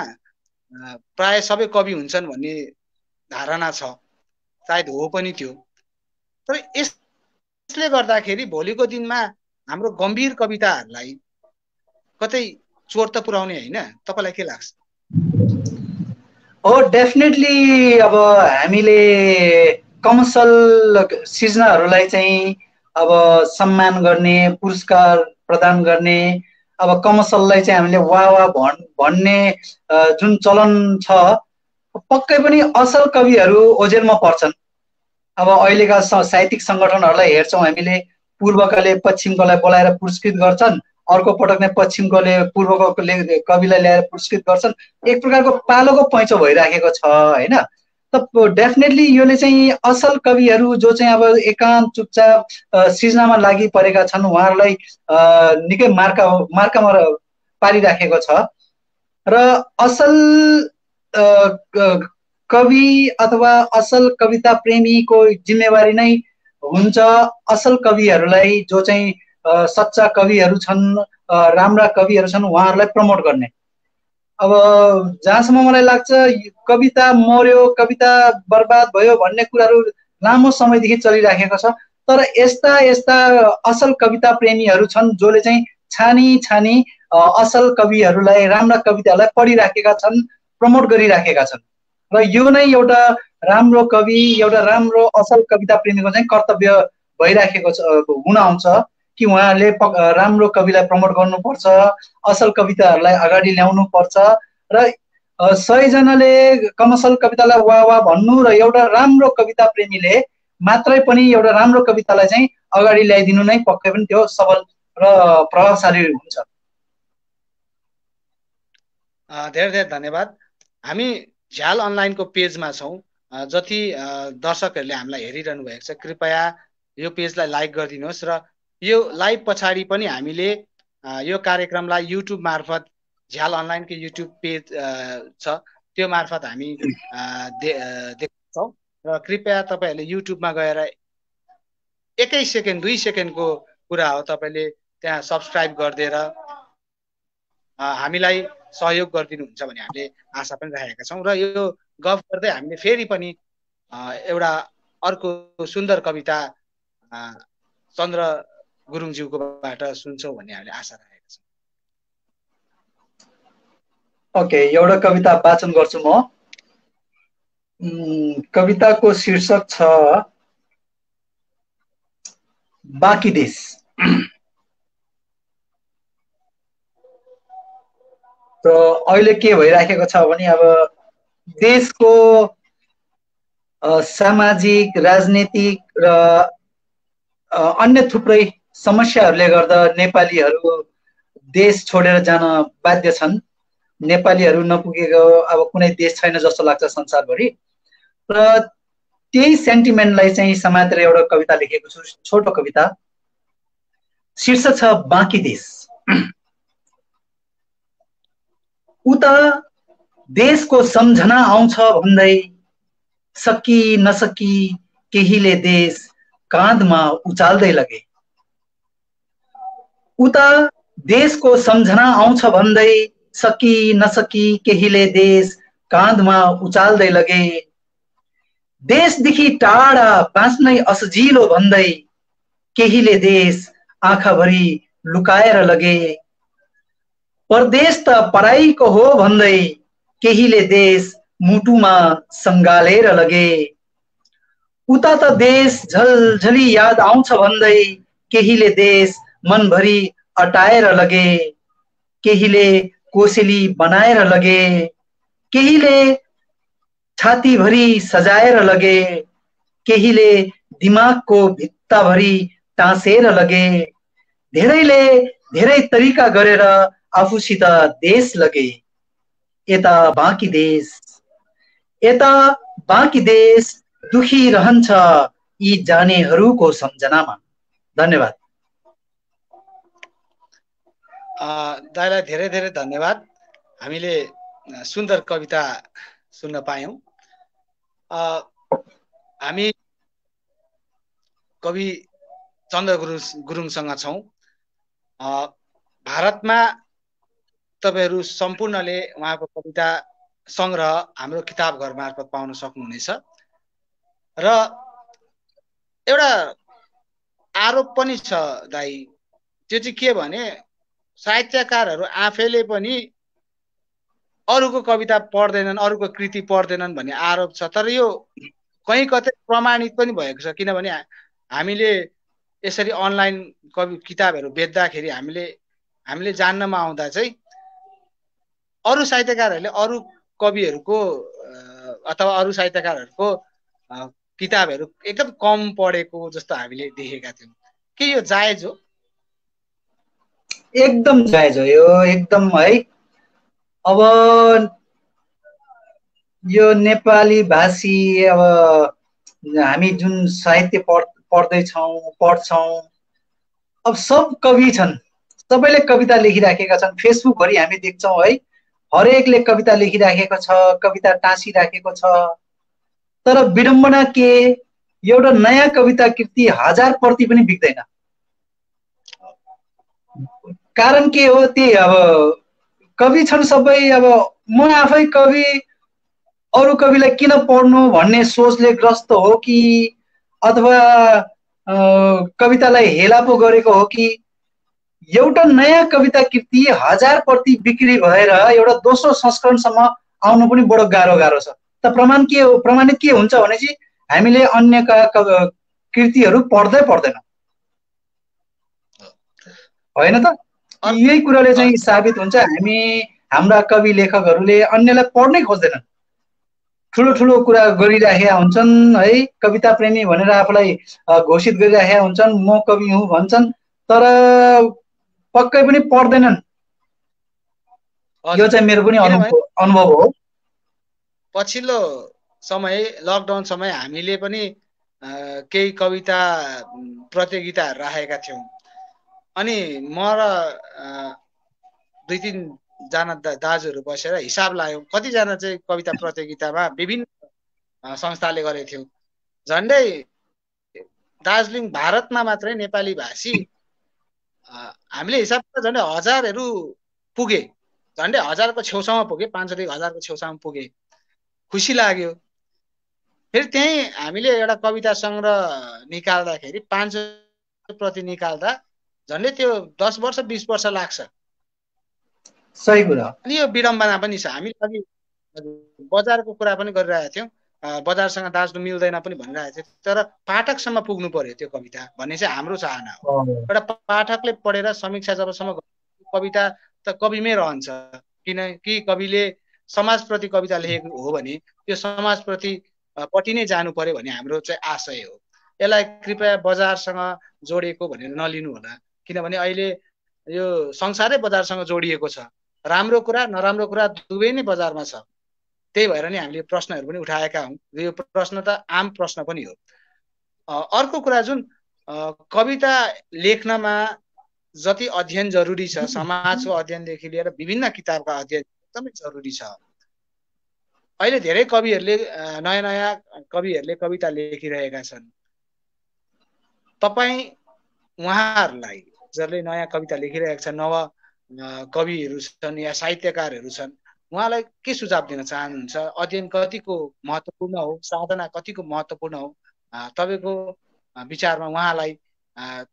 S1: प्राय सबै कवि हुन्छन् भन्ने धारणा छ, सायद हो पनि त्यो। तर यसले गर्दाखेरि भोलिको दिनमा हाम्रो गम्भीर कविताहरूलाई कतै चोट त पुर्याउने होइन? तपाईँलाई के लाग्छ?
S2: हो, डेफिनेटली। अब हामीले कमर्सियल सृजनाहरूलाई चाहिँ अब सम्मान गर्ने, पुरस्कार प्रदान गर्ने, अब कमर्सियललाई चाहिँ हामीले वाह भन्ने जुन चलन छ, पक्कै पनि असल कविहरू ओझेलमा पर्छन्। अब अहिलेका साहित्यिक सङ्गठनहरूलाई हेर्छौँ हामीले, पूर्वकाले पश्चिमकोलाई बोलाएर पुरस्कृत गर्छन्, अर्को पटक नै पश्चिमकोले पूर्वको कविलाई ल्याएर पुरस्कृत गर्छन्। एक प्रकारको पालोको पैँचो भइराखेको छ होइन। त डेफिनेटली योले चाहिँ असल कविहरू जो चाहिँ अब एकान्त चुपचाप सृजनामा लागि परेका छन्, उहाँहरूलाई निकै मार्कामा पारिराखेको छ। र असल कवि अथवा असल कविता प्रेमीको जिम्मेवारी नै हुन्छ असल कविहरूलाई, जो चाहिँ सच्चा कविहरू छन्, राम्रा कविहरू छन्, उहाँहरूलाई प्रमोट गर्ने। अब जहाँसम्म मलाई लाग्छ कविता मर्यो, कविता बर्बाद भयो भन्ने कुराहरू लामो समयदेखि चलिराखेको छ। तर यस्ता यस्ता असल कविता प्रेमीहरू छन् जसले चाहिँ छानी असल कविहरूलाई, राम्रा कविताहरूलाई पढिराखेका छन्, प्रमोट गरिराखेका छन्। र यो नै एउटा राम्रो कवि, एउटा राम्रो असल कविता प्रेमीको चाहिँ कर्तव्य भइराखेको हुन आउँछ कि उहाँहरूले राम्रो कविलाई प्रमोट गर्नुपर्छ, असल कविताहरूलाई अगाडि ल्याउनु पर्छ। र 100 जनाले कमर्सियल कवितालाई वाह भन्नु र एउटा राम्रो कविता प्रेमीले मात्रै पनि एउटा राम्रो कवितालाई चाहिँ अगाडि ल्याइदिनु नै पक्कै पनि त्यो सबल र प्रभावशाली हुन्छ।
S1: धेरै धेरै धन्यवाद। हामी झ्याल अनलाइनको पेजमा छौँ। जति दर्शकहरूले हामीलाई हेरिरहनु भएको छ, कृपया यो पेजलाई लाइक गरिदिनुहोस्। र यो लाइभ पछाडि पनि हामीले यो कार्यक्रमलाई युट्युब मार्फत, झ्याल अनलाइनको युट्युब पेज छ, त्यो मार्फत हामी देख्छौँ। र कृपया तपाईँहरूले युट्युबमा गएर 1 सेकेन्ड 2 सेकेन्डको कुरा हो, तपाईँले त्यहाँ सब्सक्राइब गरिदिएर हामीलाई सहयोग गरिदिनुहुन्छ भन्ने हामीले आशा पनि राखेका छौँ। र यो गफ गर्दै हामीले फेरि पनि एउटा अर्को सुन्दर कविता चन्द्र गुरुङज्यूकोबाट सुन्छौँ भन्ने हामीले आशा राखेका छौँ।
S2: ओके, एउटा कविता वाचन गर्छु म। कविताको शीर्षक छ बाँकी देश। त अहिले के भइराखेको छ भने अब देशको सामाजिक, राजनीतिक र अन्य थुप्रै समस्याहरूले गर्दा नेपालीहरू देश छोडेर जान बाध्य छन्। नेपालीहरू नपुगेको अब कुनै देश छैन जस्तो लाग्छ संसारभरि। र त्यही सेन्टिमेन्टलाई चाहिँ समातेर एउटा कविता लेखेको छु, छोटो कविता। शीर्षक छ बाँकी देश। उता देशको सम्झना आउँछ भन्दै सकी नसकी केहीले देश काँधमा उचाल्दै लगे। उता देशको सम्झना आउँछ भन्दै सकी नसकी केहीले देश काँधमा उचाल्दै लगे। देशदेखि टाढा बाँच्नै असजिलो भन्दै केहीले देश आँखाभरि लुकाएर लगे। परदेश त पराईको हो भन्दै केहीले देश मुटुमा सङ्गालेर लगे। उता त देश झलझली याद आउँछ भन्दै केहीले देश मनभरि अटाएर लगे। केहीले कोसेली बनाएर लगे, केहीले छातीभरि सजाएर लगे, केहीले दिमागको भित्ताभरि टाँसेर लगे। धेरैले धेरै तरिका गरेर आफूसित देश लगे। यता बाँकी देश, यता बाँकी देश दुखी रहन्छ यी जानेहरूको सम्झनामा। धन्यवाद।
S1: दाइलाई धेरै धेरै धन्यवाद। हामीले सुन्दर कविता सुन्न पायौँ। हामी कवि चन्द्र गुरुङसँग छौँ। भारतमा तपाईँहरू सम्पूर्णले उहाँको कविता सङ्ग्रह हाम्रो किताब घर मार्फत पाउन सक्नुहुनेछ। र एउटा आरोप पनि छ दाइ, त्यो चाहिँ के भने साहित्यकारहरू आफैले पनि अरूको कविता पढ्दैनन्, अरूको कृति पढ्दैनन् भन्ने आरोप छ। तर यो कहीँ कतै प्रमाणित पनि भएको छ, किनभने हामीले यसरी अनलाइन किताबहरू बेच्दाखेरि हामीले जान्नमा आउँदा चाहिँ अरू साहित्यकारहरूले अरू कविहरूको अथवा अरू साहित्यकारहरूको किताबहरू एकदम कम पढेको जस्तो हामीले देखेका थियौँ। के यो जायज हो?
S2: एकदम जायज हो यो, एकदम है। अब यो नेपाली भाषी अब हामी जुन साहित्य पढ्छौँ, अब सब कवि छन्, सबैले कविता लेखिराखेका छन्। फेसबुकभरि हामी देख्छौँ है, हरेकले कविता लेखिराखेको छ, कविता टाँसिराखेको छ। तर विडम्बना के, एउटा नयाँ कविता कृति 1000 प्रति पनि बिक्दैन। कारण के हो? त्यही अब कवि छन् सबै, अब म आफै कवि, अरू कविलाई किन पढ्नु भन्ने सोचले ग्रस्त हो कि अथवा कवितालाई हेला पो गरेको हो कि एउटा नयाँ कविता कृति 1000 प्रति बिक्री भएर एउटा दोस्रो संस्करणसम्म आउनु पनि बडो गाह्रो छ। त प्रमाणित के हुन्छ भने चाहिँ हामीले अन्यका कृतिहरू पर्दैन, होइन त? यही कुराले चाहिँ साबित हुन्छ हाम्रा कवि लेखकहरूले अन्यलाई पढ्नै खोज्दैनन्, ठुलो कुरा गरिराखेका हुन्छन् है। कविता प्रेमी भनेर आफूलाई घोषित गरिराखेका हुन्छन्, म कवि हुँ भन्छन्, तर पक्कै पनि पढ्दैनन्। यो चाहिँ मेरो पनि अनुभव हो।
S1: पछिल्लो समय, लकडाउन समय हामीले पनि केही कविता प्रतियोगिताहरू राखेका थियौँ। अनि म र 2-3 जना दाजुहरू बसेर हिसाब लाग्यौँ कतिजना चाहिँ कविता प्रतियोगितामा विभिन्न संस्थाले गरेको थियो। झन्डै दार्जिलिङ भारतमा मात्रै नेपाली भाषी हामीले हिसाब झन्डै 1000हरू पुगे, झन्डै 1000को छेउसम्म पुगे, 500 1000को छेउसम्म पुगे। खुसी लाग्यो। फेरि त्यही हामीले एउटा कविता सङ्ग्रह निकाल्दाखेरि 500 प्रति निकाल्दा झन्डै त्यो 10 वर्ष 20 वर्ष लाग्छ।
S2: सही कुरा।
S1: अनि यो विडम्बना पनि छ। हामी अघि बजारको कुरा पनि गरिरहेका थियौँ, बजारसँग दाज्नु मिल्दैन पनि भनिरहेको थियो। तर पाठकसम्म पुग्नु पर्यो त्यो कविता भन्ने चाहिँ हाम्रो चाहना हो। एउटा पाठकले पढेर समीक्षा जबसम्म कविता त कविमै रहन्छ, किनकि कविले समाजप्रति कविता लेखेको हो भने त्यो समाजप्रति पट्टि नै जानु पर्यो भन्ने हाम्रो चाहिँ आशय हो। यसलाई कृपया बजारसँग जोडिएको भनेर नलिनु होला, किनभने अहिले यो संसारै बजारसँग जोडिएको छ। राम्रो कुरा नराम्रो कुरा दुवै नै बजारमा छ। त्यही भएर नि हामीले प्रश्नहरू पनि उठाएका हौँ। यो प्रश्न त आम प्रश्न पनि हो। अर्को कुरा, जुन कविता लेख्नमा जति अध्ययन जरुरी छ, समाजको अध्ययनदेखि लिएर विभिन्न किताबका अध्ययन एकदमै जरुरी छ। अहिले धेरै कविहरूले नयाँ कविहरूले कविता लेखिरहेका छन्। तपाईँ उहाँहरूलाई, जसले नयाँ कविता लेखिरहेका छन्, नव कविहरू छन् या साहित्यकारहरू छन्, उहाँलाई के सुझाव दिन चाहनुहुन्छ? अध्ययन कतिको महत्त्वपूर्ण हो, साधना कतिको महत्त्वपूर्ण हो? तपाईँको विचारमा उहाँलाई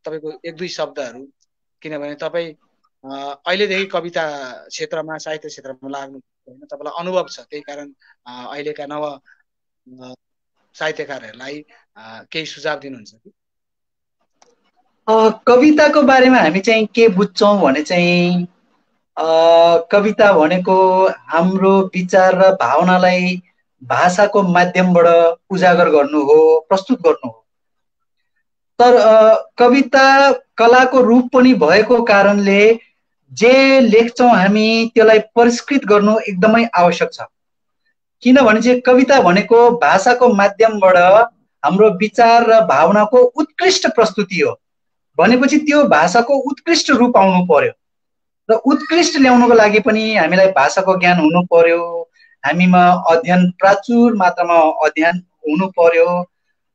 S1: तपाईँको 1-2 शब्दहरू, किनभने तपाईँ अहिलेदेखि कविता क्षेत्रमा, साहित्य क्षेत्रमा लाग्नु होइन, तपाईँलाई अनुभव छ। त्यही कारण अहिलेका नव साहित्यकारहरूलाई केही सुझाव दिनुहुन्छ कि?
S2: कविताको बारेमा हामी चाहिँ के बुझ्छौँ भने चाहिँ कविता भनेको हाम्रो विचार र भावनालाई भाषाको माध्यमबाट उजागर गर्नु हो, प्रस्तुत गर्नु हो। तर कविता कलाको रूप पनि भएको कारणले जे लेख्छौँ हामी त्यसलाई परिष्कृत गर्नु एकदमै आवश्यक छ। किनभने चाहिँ कविता भनेको भाषाको माध्यमबाट हाम्रो विचार र भावनाको उत्कृष्ट प्रस्तुति हो। भनेपछि त्यो भाषाको उत्कृष्ट रूप आउनु पर्यो र उत्कृष्ट ल्याउनको लागि पनि हामीलाई भाषाको ज्ञान हुनु पर्यो, हामीमा अध्ययन, प्रचुर मात्रामा अध्ययन हुनु पर्यो।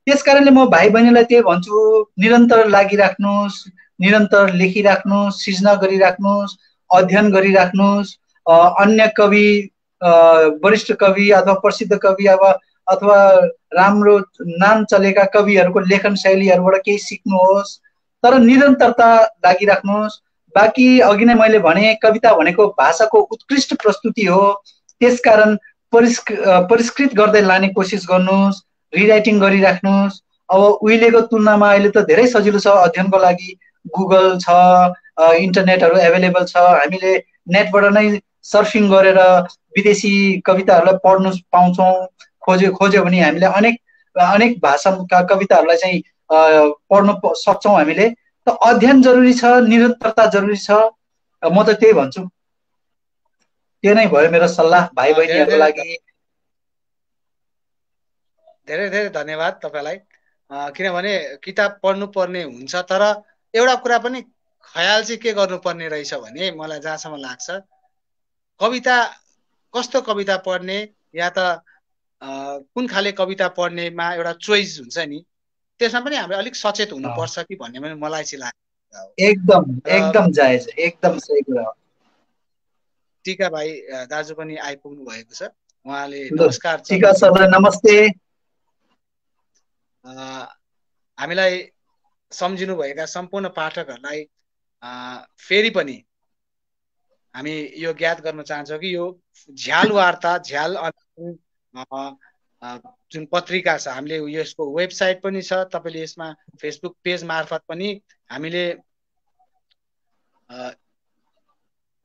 S2: त्यस कारणले म भाइ बहिनीलाई त्यही भन्छु, निरन्तर लागिराख्नुहोस्, निरन्तर लेखिराख्नुहोस्, सृजना गरिराख्नुहोस्, अध्ययन गरिराख्नुहोस्। अन्य कवि, वरिष्ठ कवि अथवा प्रसिद्ध कवि अथवा राम्रो नाम चलेका कविहरूको लेखन शैलीहरूबाट केही सिक्नुहोस्, तर निरन्तरता लागिराख्नुहोस्। बाँकी अघि नै मैले भने कविता भनेको भाषाको उत्कृष्ट प्रस्तुति हो, त्यसकारण परिष्कृत गर्दै लाने कोसिस गर्नुहोस्, रिराइटिङ गरिराख्नुहोस्। अब उहिलेको तुलनामा अहिले त धेरै सजिलो छ अध्ययनको लागि, गुगल छ, इन्टरनेटहरू एभाइलेबल छ, हामीले नेटबाट नै सर्फिङ गरेर विदेशी कविताहरूलाई पढ्नु पाउँछौँ। खोज्यो भने हामीले अनेक भाषाका कविताहरूलाई चाहिँ पढ्न सक्छौँ हामीले। त अध्ययन जरुरी छ, निरन्तरता जरुरी छ, म त त्यही भन्छु। त्यो नै भयो मेरो सल्लाह भाइ बहिनीहरूको लागि।
S1: धेरै धेरै धन्यवाद तपाईँलाई। किनभने किताब पढ्नुपर्ने हुन्छ, तर एउटा कुरा पनि ख्याल चाहिँ के गर्नुपर्ने रहेछ भने मलाई जहाँसम्म लाग्छ, कविता कस्तो कविता पढ्ने या त कुन खाले कविता पढ्नेमा एउटा चोइस हुन्छ नि, त्यसमा पनि हामीले अलिक सचेत हुनुपर्छ कि भन्ने पनि मलाई चाहिँ लाग्छ।
S2: एकदम जायज, एकदम सही कुरा हो।
S1: टिका भाइ दाजु पनि आइपुग्नु भएको छ, उहाँले नमस्कार।
S2: टिका सरलाई नमस्ते।
S1: हामीलाई सम्झिनुभएका सम्पूर्ण पाठकहरूलाई फेरि पनि हामी यो ज्ञात गर्न चाहन्छौँ कि यो झ्याल वार्ता, झ्याल जुन पत्रिका छ, हामीले यसको वेबसाइट पनि छ, तपाईँले यसमा फेसबुक पेज मार्फत पनि हामीले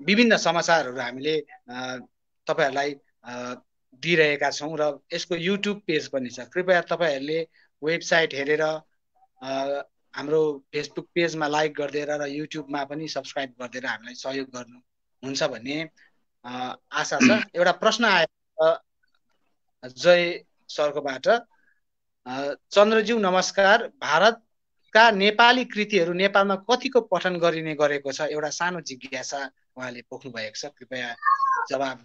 S1: विभिन्न समाचारहरू हामीले तपाईँहरूलाई दिइरहेका छौँ र यसको युट्युब पेज पनि छ। कृपया तपाईँहरूले वेबसाइट हेरेर हाम्रो फेसबुक पेजमा लाइक गरिदिएर र युट्युबमा पनि सब्सक्राइब गरिदिएर हामीलाई सहयोग गर्नुहुन्छ भन्ने आशा छ। एउटा प्रश्न आयो जय सरकोबाट। चन्द्रज्यू नमस्कार, भारतका नेपाली कृतिहरू नेपालमा कतिको पठन गरिने गरेको छ? एउटा सानो जिज्ञासा उहाँले पोख्नु भएको छ, कृपया जवाब।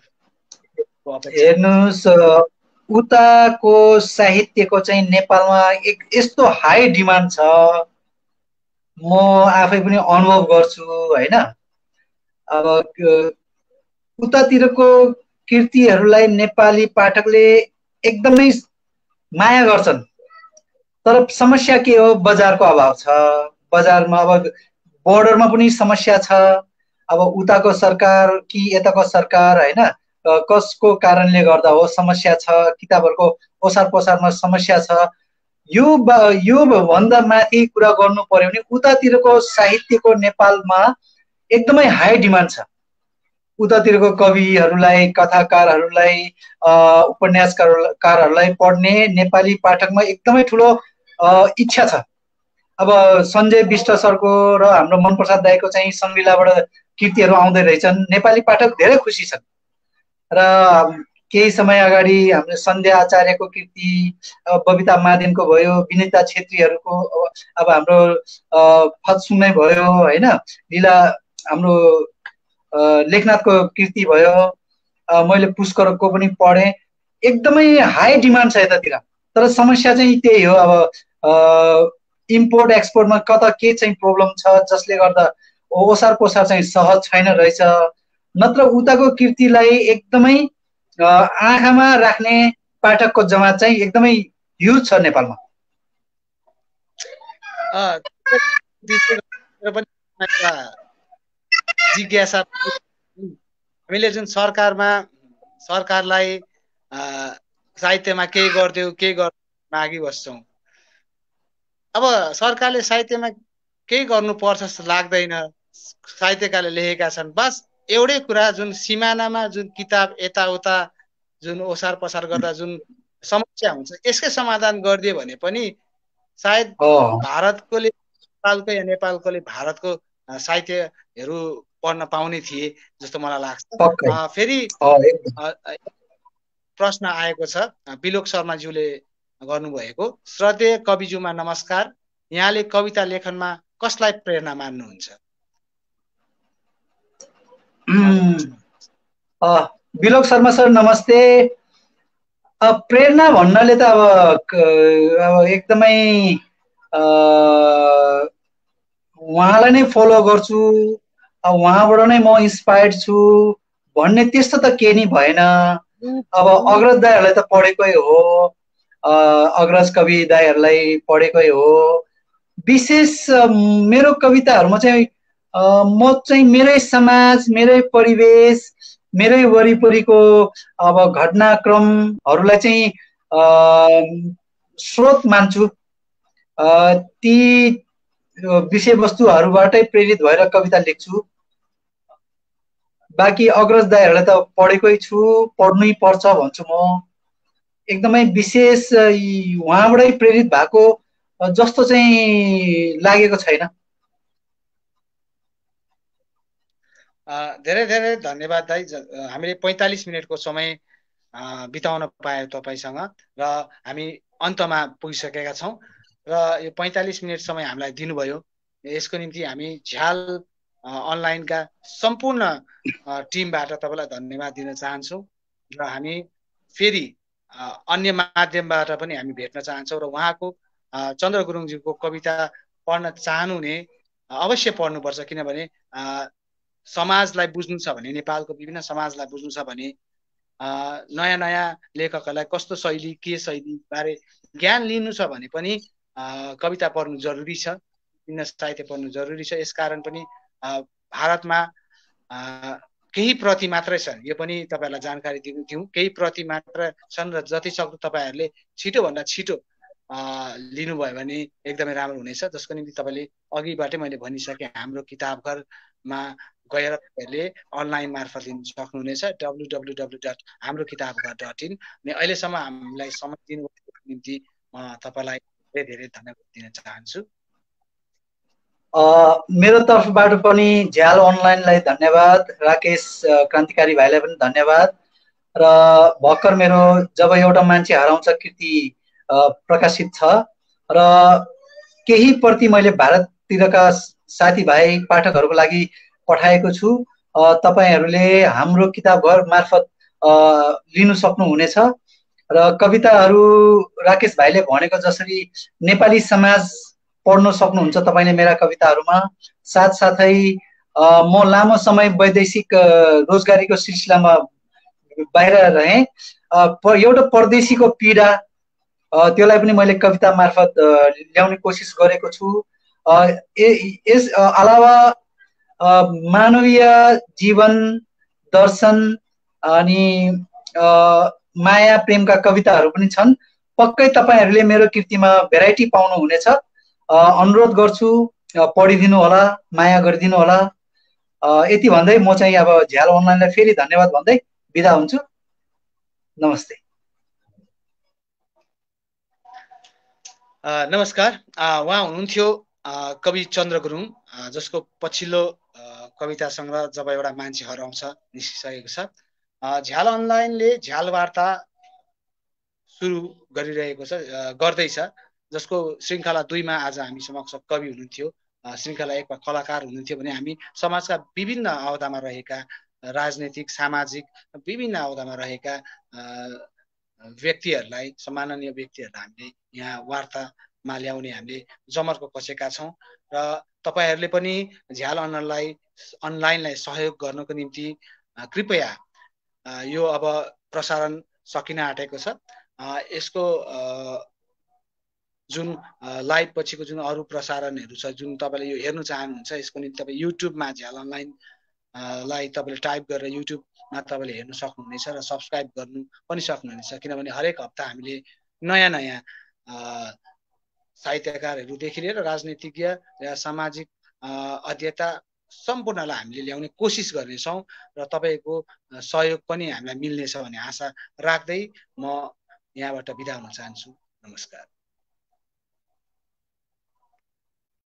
S2: हेर्नुहोस्, उताको साहित्यको चाहिँ नेपालमा एक यस्तो हाई डिमान्ड छ, म आफै पनि अनुभव गर्छु होइन। अब उतातिरको कृतिहरूलाई नेपाली पाठकले एकदमै माया गर्छन्, तर समस्या के हो? बजारको अभाव छ। बजारमा अब बोर्डरमा पनि समस्या छ। अब उताको सरकार कि यताको सरकार होइन, कसको कारणले गर्दा हो समस्या छ, किताबहरूको ओसार पसारमा समस्या छ। यो भन्दा माथि कुरा गर्नु पर्यो भने उतातिरको साहित्यको नेपालमा एकदमै हाई डिमान्ड छ। उतातिरको कविहरूलाई, कथाकारहरूलाई, उपन्यासकारहरूलाई पढ्ने नेपाली पाठकमा एकदमै ठुलो इच्छा छ। अब सञ्जय विष्ट सरको र हाम्रो मनप्रसाद दाईको चाहिँ सङ्गिलाबाट कृतिहरू आउँदै रहेछन्, नेपाली पाठक धेरै खुसी छन्। र केही समय अगाडि हाम्रो सन्ध्या आचार्यको कृति, बबिता मादेनको भयो, विनिता छेत्रीहरूको, अब हाम्रो फतसुङै भयो होइन, लीला हाम्रो लेखनाथको कृति भयो, मैले पुष्करको पनि पढेँ। एकदमै हाई डिमान्ड छ यतातिर, तर समस्या चाहिँ त्यही हो। अब इम्पोर्ट एक्सपोर्टमा कता के चाहिँ प्रब्लम छ जसले गर्दा ओसार पोसार चाहिँ सहज छैन रहेछ। नत्र उताको कृतिलाई एकदमै आँखामा राख्ने पाठकको जमात चाहिँ एकदमै ह्युज छ नेपालमा।
S1: जिज्ञासा, हामीले जुन सरकारलाई साहित्यमा केही गरिदेऊ केही गर्नु मागी बस्छौँ। अब सरकारले साहित्यमा केही गर्नुपर्छ जस्तो लाग्दैन। साहित्यकारले लेखेका छन्, बस एउटै कुरा, जुन सिमानामा जुन किताब यताउता जुन ओसार पसार गर्दा जुन समस्या हुन्छ, यसकै समाधान गरिदियो भने पनि सायद भारतकोले नेपालको या नेपालकोले भारतको साहित्यहरू पढ्न पाउने थिए जस्तो मलाई लाग्छ। फेरि प्रश्न आएको छ बिलोक शर्माज्यूले गर्नुभएको। श्रद्धेय कविज्यूमा नमस्कार, यहाँले कविता लेखनमा कसलाई प्रेरणा मान्नुहुन्छ?
S2: बिलोक शर्मा सर नमस्ते। प्रेरणा भन्नाले त अब एकदमै उहाँलाई नै फलो गर्छु, उहाँबाट नै म इन्सपायर्ड छु भन्ने त्यस्तो त केही नि भएन। अब अग्रज दाईहरूलाई त पढेकै हो, अग्रज कवि दाईहरूलाई पढेकै हो। विशेष मेरो कविताहरूमा चाहिँ म चाहिँ मेरै समाज, मेरै परिवेश, मेरै वरिपरिको अब घटनाक्रमहरूलाई चाहिँ स्रोत मान्छु। ती विषयवस्तुहरूबाटै प्रेरित भएर कविता लेख्छु। बाँकी अग्रज दाईहरूलाई त पढेकै छु, पढ्नै पर्छ भन्छु म। एकदमै विशेष उहाँबाटै प्रेरित भएको जस्तो चाहिँ लागेको छैन।
S1: धेरै धेरै धन्यवाद दाइ। हामीले 45 मिनटको समय बिताउन पायौँ तपाईँसँग र हामी अन्तमा पुगिसकेका छौँ र यो 45 मिनट समय हामीलाई दिनुभयो। यसको निम्ति हामी झ्याल अनलाइनका सम्पूर्ण टिमबाट तपाईँलाई धन्यवाद दिन चाहन्छौँ र हामी फेरि अन्य माध्यमबाट पनि हामी भेट्न चाहन्छौँ र उहाँको चन्द्र गुरुङज्यूको कविता पढ्न चाहनुहुने अवश्य पढ्नुपर्छ, किनभने समाजलाई बुझ्नु छ भने, नेपालको विभिन्न समाजलाई बुझ्नु छ भने, नयाँ नयाँ लेखकहरूलाई कस्तो शैली, के शैली बारे ज्ञान लिनु छ भने पनि कविता पढ्नु जरुरी छ, विभिन्न साहित्य पढ्नु जरुरी छ। यसकारण पनि भारतमा केही प्रति मात्रै छन्, यो पनि तपाईँहरूलाई जानकारी दिउँ। केही प्रति मात्र छन् र जति सक्दो तपाईँहरूले छिटोभन्दा छिटो लिनुभयो भने एकदमै राम्रो हुनेछ। जसको निम्ति तपाईँले अघिबाटै मैले भनिसकेँ, हाम्रो किताबघरमा गएर तपाईँहरूले अनलाइन मार्फत लिन सक्नुहुनेछ, www.hamrokitabghar.in। अनि अहिलेसम्म हामीलाई समय दिनुको निम्ति म तपाईँलाई धेरै धेरै धन्यवाद दिन चाहन्छु।
S2: मेरो तर्फबाट पनि झ्याल अनलाइनलाई धन्यवाद, राकेश क्रान्तिकारी भाइलाई पनि धन्यवाद। र भर्खर मेरो जब एउटा मान्छे हराउँछ कृति प्रकाशित छ र केही प्रति मैले भारततिरका साथीभाइ पाठकहरूको लागि पठाएको छु। तपाईँहरूले हाम्रो किताबघर मार्फत लिनु सक्नुहुनेछ र कविताहरू राकेश भाइले भनेको जसरी नेपाली समाज पढ्न सक्नुहुन्छ तपाईँले मेरा कविताहरूमा। साथसाथै म लामो समय वैदेशिक रोजगारीको सिलसिलामा बाहिर रहेँ। एउटा परदेशीको पीडा त्यसलाई पनि मैले कविता मार्फत ल्याउने कोसिस गरेको छु। यस अलावा मानवीय जीवन दर्शन अनि माया प्रेमका कविताहरू पनि छन्। पक्कै तपाईँहरूले मेरो कृतिमा भेराइटी पाउनुहुनेछ। अनुरोध गर्छु पढिदिनु होला, माया गरिदिनु होला। यति भन्दै म चाहिँ अब झ्याल अनलाइनलाई फेरि धन्यवाद भन्दै बिदा हुन्छु। नमस्ते।
S1: नमस्कार। उहाँ हुनुहुन्थ्यो कवि चन्द्र गुरुङ, जसको पछिल्लो कविता सङ्ग्रह जब एउटा मान्छे हराउँछ निस्किसकेको छ। झ्याल अनलाइनले झ्याल वार्ता सुरु गरिरहेको छ, गर्दैछ, जसको श्रृङ्खला 2 मा आज हामी समक्ष कवि हुनुहुन्थ्यो, श्रृङ्खला 1 मा कलाकार हुनुहुन्थ्यो भने हामी समाजका विभिन्न अवधामा रहेका, राजनैतिक सामाजिक विभिन्न अवधामा रहेका व्यक्तिहरूलाई, सम्माननीय व्यक्तिहरूलाई हामीले यहाँ वार्तामा ल्याउने हामीले जमर्को कसेका छौँ। र तपाईँहरूले पनि झ्याल अनलाइनलाई सहयोग गर्नको निम्ति कृपया यो अब प्रसारण सकिन आँटेको छ, यसको जुन लाइभ पछिको जुन अरू प्रसारणहरू छ, जुन तपाईँले यो हेर्नु चाहनुहुन्छ, यसको निम्ति तपाईँ युट्युबमा झ्याल अनलाइनलाई तपाईँले टाइप गरेर युट्युबमा तपाईँले हेर्न सक्नुहुनेछ र सब्सक्राइब गर्नु पनि सक्नुहुनेछ। किनभने हरेक हप्ता हामीले नयाँ नयाँ साहित्यकारहरूदेखि लिएर राजनीतिज्ञ या सामाजिक अध्येता सम्पूर्णलाई हामीले ल्याउने कोसिस गर्नेछौँ र तपाईँको सहयोग पनि हामीलाई मिल्नेछ भन्ने आशा राख्दै म यहाँबाट बिदा हुन चाहन्छु। नमस्कार।